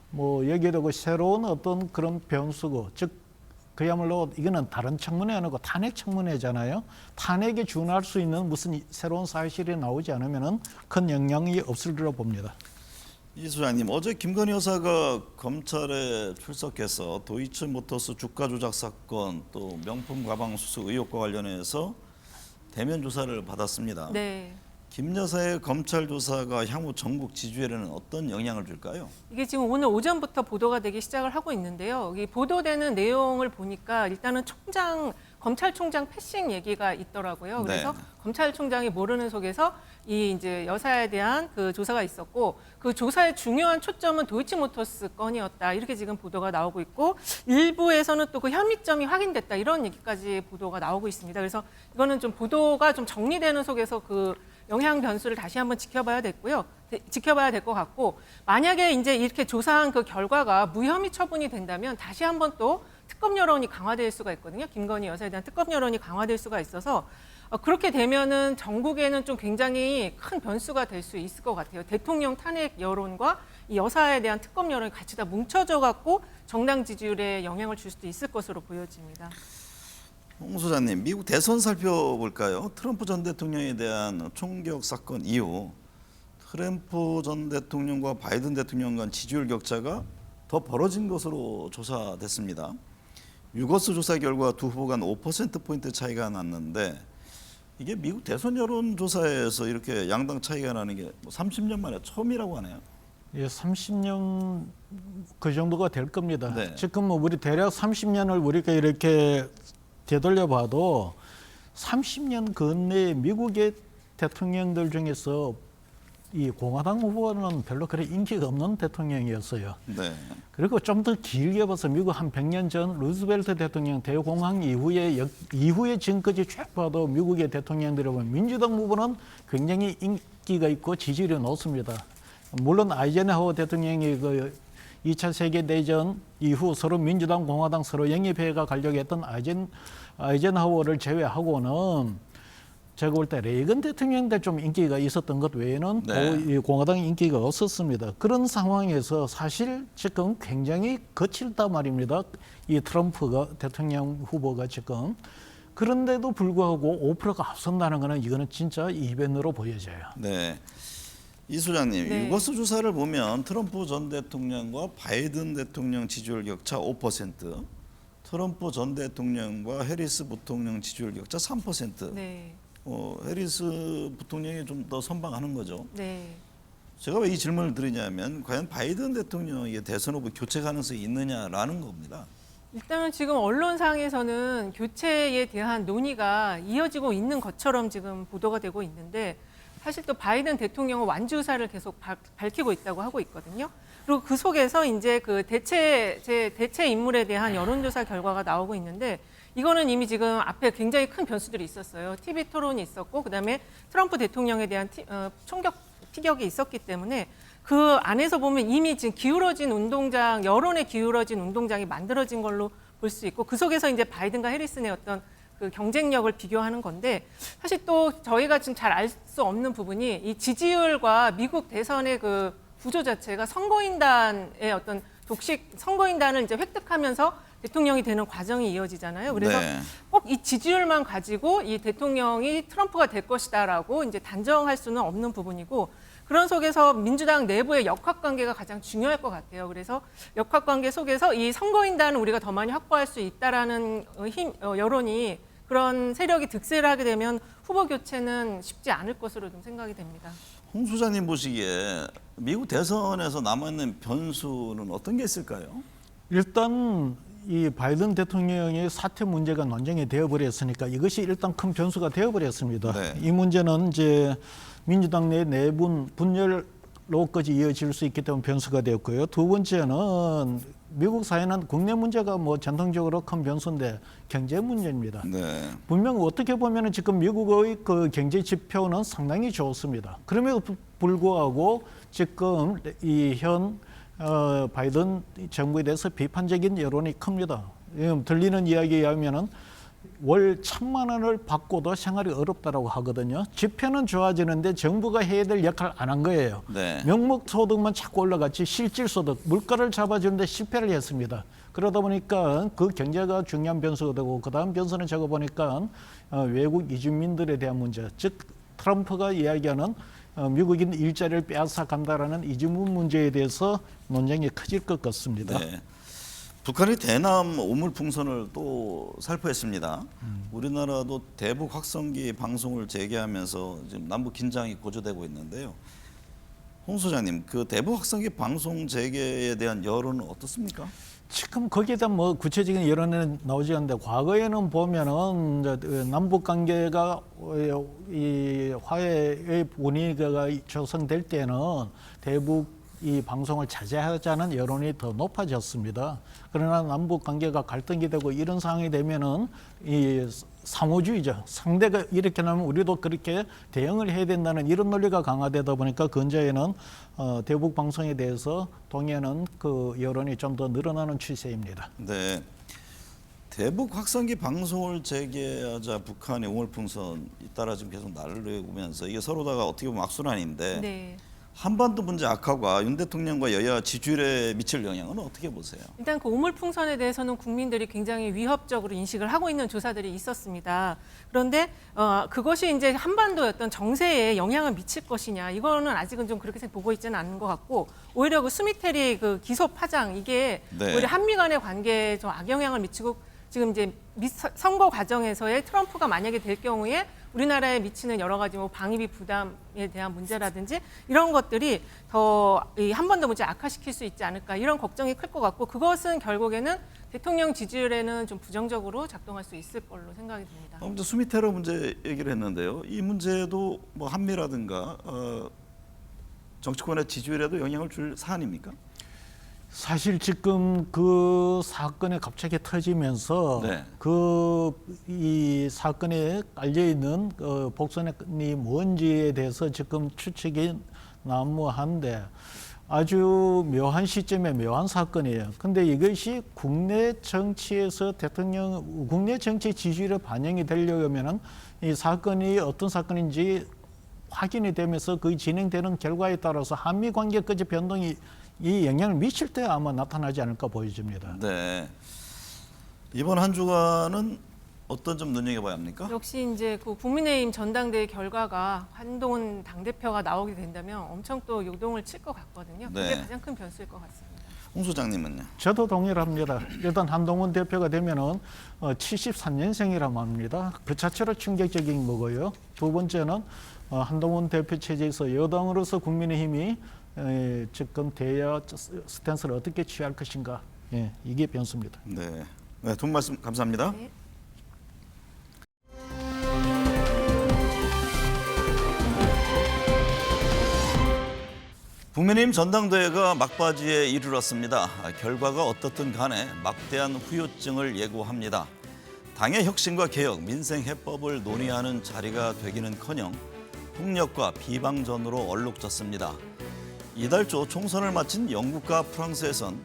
뭐 여기에도 그 새로운 어떤 그런 변수고, 즉 그야말로 이거는 다른 청문회 아니고 탄핵 청문회잖아요. 탄핵에 준할 수 있는 무슨 새로운 사실이 나오지 않으면은 큰 영향이 없을 거라 봅니다. 이 소장님, 어제 김건희 여사가 검찰에 출석해서 도이치모터스 주가 조작 사건 또 명품 가방 수수 의혹과 관련해서 대면 조사를 받았습니다. 네. 김 여사의 검찰 조사가 향후 전국 지지율에는 어떤 영향을 줄까요? 이게 지금 오늘 오전부터 보도가 되기 시작을 하고 있는데요. 이 보도되는 내용을 보니까 일단은 검찰총장 패싱 얘기가 있더라고요. 그래서 네. 검찰총장이 모르는 속에서 이 이제 여사에 대한 그 조사가 있었고, 그 조사의 중요한 초점은 도이치모터스 건이었다. 이렇게 지금 보도가 나오고 있고, 일부에서는 또 그 혐의점이 확인됐다. 이런 얘기까지 보도가 나오고 있습니다. 그래서 이거는 좀 보도가 좀 정리되는 속에서 그 영향 변수를 다시 한번 지켜봐야 될 것 같고, 만약에 이제 이렇게 조사한 그 결과가 무혐의 처분이 된다면 다시 한번 또 특검 여론이 강화될 수가 있거든요. 김건희 여사에 대한 특검 여론이 강화될 수가 있어서 그렇게 되면은 전국에는 좀 굉장히 큰 변수가 될 수 있을 것 같아요. 대통령 탄핵 여론과 이 여사에 대한 특검 여론이 같이 다 뭉쳐져 갖고 정당 지지율에 영향을 줄 수도 있을 것으로 보여집니다. 홍 소장님, 미국 대선 살펴볼까요? 트럼프 전 대통령에 대한 총격 사건 이후 트럼프 전 대통령과 바이든 대통령 간 지지율 격차가 더 벌어진 것으로 조사됐습니다. 유거스 조사 결과 두 후보 간 5%포인트 차이가 났는데, 이게 미국 대선 여론조사에서 이렇게 양당 차이가 나는 게 30년 만에 처음이라고 하네요. 예, 30년 그 정도가 될 겁니다. 네. 지금 뭐 우리 대략 30년을 우리가 이렇게 되돌려 봐도 30년 근내에 미국의 대통령들 중에서 이 공화당 후보는 별로 그래 인기가 없는 대통령이었어요. 네. 그리고 좀 더 길게 봐서 미국 한 100년 전 루즈벨트 대통령 대공황 이후에 지금까지 쭉 봐도 미국의 대통령들을 보면 민주당 후보는 굉장히 인기가 있고 지지율이 높습니다. 물론 아이젠하워 대통령이 그 2차 세계대전 이후 서로 민주당, 공화당 서로 영입회가 가려고 했던 아이젠하워를 제외하고는 제가 볼 때 레이건 대통령 때 좀 인기가 있었던 것 외에는 네. 공화당 인기가 없었습니다. 그런 상황에서 사실 지금 굉장히 거칠단 말입니다. 이 트럼프가 대통령 후보가 지금. 그런데도 불구하고 5%가 앞선다는 거는 이거는 진짜 이변으로 보여져요. 네. 이 소장님, 네. 유거스 조사를 보면 트럼프 전 대통령과 바이든 대통령 지지율 격차 5%, 트럼프 전 대통령과 해리스 부통령 지지율 격차 3%. 네. 해리스 부통령이 좀 더 선방하는 거죠. 네. 제가 왜 이 질문을 드리냐면, 과연 바이든 대통령의 대선 후보 교체 가능성이 있느냐라는 겁니다. 일단은 지금 언론상에서는 교체에 대한 논의가 이어지고 있는 것처럼 지금 보도가 되고 있는데, 사실 또 바이든 대통령은 완주 의사를 계속 밝히고 있다고 하고 있거든요. 그리고 그 속에서 이제 그 대체 인물에 대한 여론조사 결과가 나오고 있는데, 이거는 이미 지금 앞에 굉장히 큰 변수들이 있었어요. TV 토론이 있었고, 그다음에 트럼프 대통령에 대한 총격 피격이 있었기 때문에 그 안에서 보면 이미 지금 여론에 기울어진 운동장이 만들어진 걸로 볼 수 있고, 그 속에서 이제 바이든과 해리슨의 어떤 그 경쟁력을 비교하는 건데, 사실 또 저희가 지금 잘 알 수 없는 부분이 이 지지율과 미국 대선의 그 구조 자체가 선거인단의 어떤 선거인단을 이제 획득하면서 대통령이 되는 과정이 이어지잖아요. 그래서 네. 꼭 이 지지율만 가지고 이 대통령이 트럼프가 될 것이다라고 이제 단정할 수는 없는 부분이고, 그런 속에서 민주당 내부의 역학관계가 가장 중요할 것 같아요. 그래서 역학관계 속에서 이 선거인단을 우리가 더 많이 확보할 수 있다라는 여론이, 그런 세력이 득세를 하게 되면 후보 교체는 쉽지 않을 것으로 좀 생각이 됩니다. 홍 소장님 보시기에 미국 대선에서 남아있는 변수는 어떤 게 있을까요? 일단 이 바이든 대통령의 사퇴 문제가 논쟁이 되어버렸으니까 이것이 일단 큰 변수가 되어버렸습니다. 네. 이 문제는 이제 민주당 내 내분 분열로까지 이어질 수 있기 때문에 변수가 되었고요. 두 번째는 미국 사회는 국내 문제가 뭐 전통적으로 큰 변수인데 경제 문제입니다. 네. 분명 어떻게 보면 지금 미국의 그 경제 지표는 상당히 좋습니다. 그럼에도 불구하고 지금 이 현 바이든 정부에 대해서 비판적인 여론이 큽니다. 지금 들리는 이야기에 의하면은 월 1,000만 원을 받고도 생활이 어렵다라고 하거든요. 지표는 좋아지는데 정부가 해야 될 역할을 안 한 거예요. 네. 명목 소득만 자꾸 올라갔지 실질 소득, 물가를 잡아주는데 실패를 했습니다. 그러다 보니까 그 경제가 중요한 변수가 되고 그다음 변수는 제가 보니까 외국 이주민들에 대한 문제, 즉 트럼프가 이야기하는 미국인 일자리를 빼앗아 간다라는 이주민 문제에 대해서 논쟁이 커질 것 같습니다. 네. 북한이 대남 오물풍선을 또 살포했습니다. 우리나라도 대북 확성기 방송을 재개하면서 지금 남북 긴장이 고조되고 있는데요. 홍 소장님, 그 대북 확성기 방송 재개에 대한 여론은 어떻습니까? 지금 거기에 대한 뭐 구체적인 여론은 나오지 않는데 과거에는 보면은 이제 남북 관계가 이 화해의 분위기가 조성될 때는 대북 이 방송을 자제하자는 여론이 더 높아졌습니다. 그러나 남북 관계가 갈등이 되고 이런 상황이 되면은 이 상호주의죠. 상대가 이렇게 나면 우리도 그렇게 대응을 해야 된다는 이런 논리가 강화되다 보니까 근저에는 대북 방송에 대해서 동의하는 그 여론이 좀 더 늘어나는 추세입니다. 네. 대북 확성기 방송을 재개하자 북한의 오물풍선 잇따라 지금 계속 날리면서 이게 서로다가 어떻게 보면 악순환인데 네. 한반도 문제 악화가 윤 대통령과 여야 지지율에 미칠 영향은 어떻게 보세요? 일단 그 오물풍선에 대해서는 국민들이 굉장히 위협적으로 인식을 하고 있는 조사들이 있었습니다. 그런데 그것이 이제 한반도의 어떤 정세에 영향을 미칠 것이냐, 이거는 아직은 좀 그렇게 보고 있지는 않은 것 같고, 오히려 그 스미테리 그 기소 파장, 이게 네. 오히려 한미 간의 관계에 좀 악영향을 미치고, 지금 이제 선거 과정에서의 트럼프가 만약에 될 경우에 우리나라에 미치는 여러 가지 뭐 방위비 부담에 대한 문제라든지 이런 것들이 더 이 한반도 문제 악화시킬 수 있지 않을까, 이런 걱정이 클 것 같고, 그것은 결국에는 대통령 지지율에는 좀 부정적으로 작동할 수 있을 걸로 생각이 듭니다. 먼저 수미테러 문제 얘기를 했는데요. 이 문제도 뭐 한미라든가 정치권의 지지율에도 영향을 줄 사안입니까? 사실 지금 그 사건이 갑자기 터지면서 네. 이 사건에 깔려 있는 복선이 뭔지에 대해서 지금 추측이 난무한데 아주 묘한 시점에 묘한 사건이에요. 근데 이것이 국내 정치에서 국내 정치 지지율에 반영이 되려면은 이 사건이 어떤 사건인지 확인이 되면서 그 진행되는 결과에 따라서 한미 관계까지 변동이 이 영향을 미칠 때 아마 나타나지 않을까 보여집니다. 네. 이번 한 주간은 어떤 점 눈여겨봐야 합니까? 역시 이제 그 국민의힘 전당대회 결과가 한동훈 당대표가 나오게 된다면 엄청 또 요동을 칠 것 같거든요. 그게 네. 가장 큰 변수일 것 같습니다. 홍 소장님은요? 저도 동의를 합니다. 일단 한동훈 대표가 되면은 73년생이라고 합니다. 그 자체로 충격적인 거고요. 두 번째는 한동훈 대표 체제에서 여당으로서 국민의힘이 지금 대야 스탠스를 어떻게 취할 것인가, 이게 변수입니다. 네. 네, 두 분 말씀 감사합니다. 네. 국민의힘 전당대회가 막바지에 이르렀습니다. 결과가 어떻든 간에 막대한 후유증을 예고합니다. 당의 혁신과 개혁, 민생 해법을 논의하는 자리가 되기는커녕 폭력과 비방전으로 얼룩졌습니다. 이달 초 총선을 마친 영국과 프랑스에선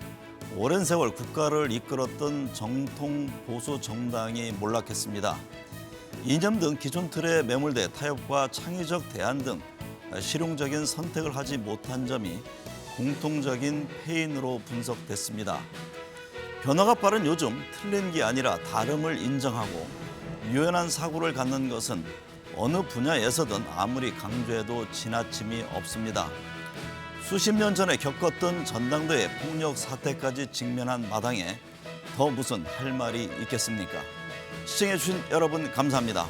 오랜 세월 국가를 이끌었던 정통 보수 정당이 몰락했습니다. 이념 등 기존 틀에 매몰돼 타협과 창의적 대안 등 실용적인 선택을 하지 못한 점이 공통적인 패인으로 분석됐습니다. 변화가 빠른 요즘 틀린 게 아니라 다름을 인정하고 유연한 사고를 갖는 것은 어느 분야에서든 아무리 강조해도 지나침이 없습니다. 수십 년 전에 겪었던 전당대회 폭력 사태까지 직면한 마당에 더 무슨 할 말이 있겠습니까? 시청해주신 여러분 감사합니다.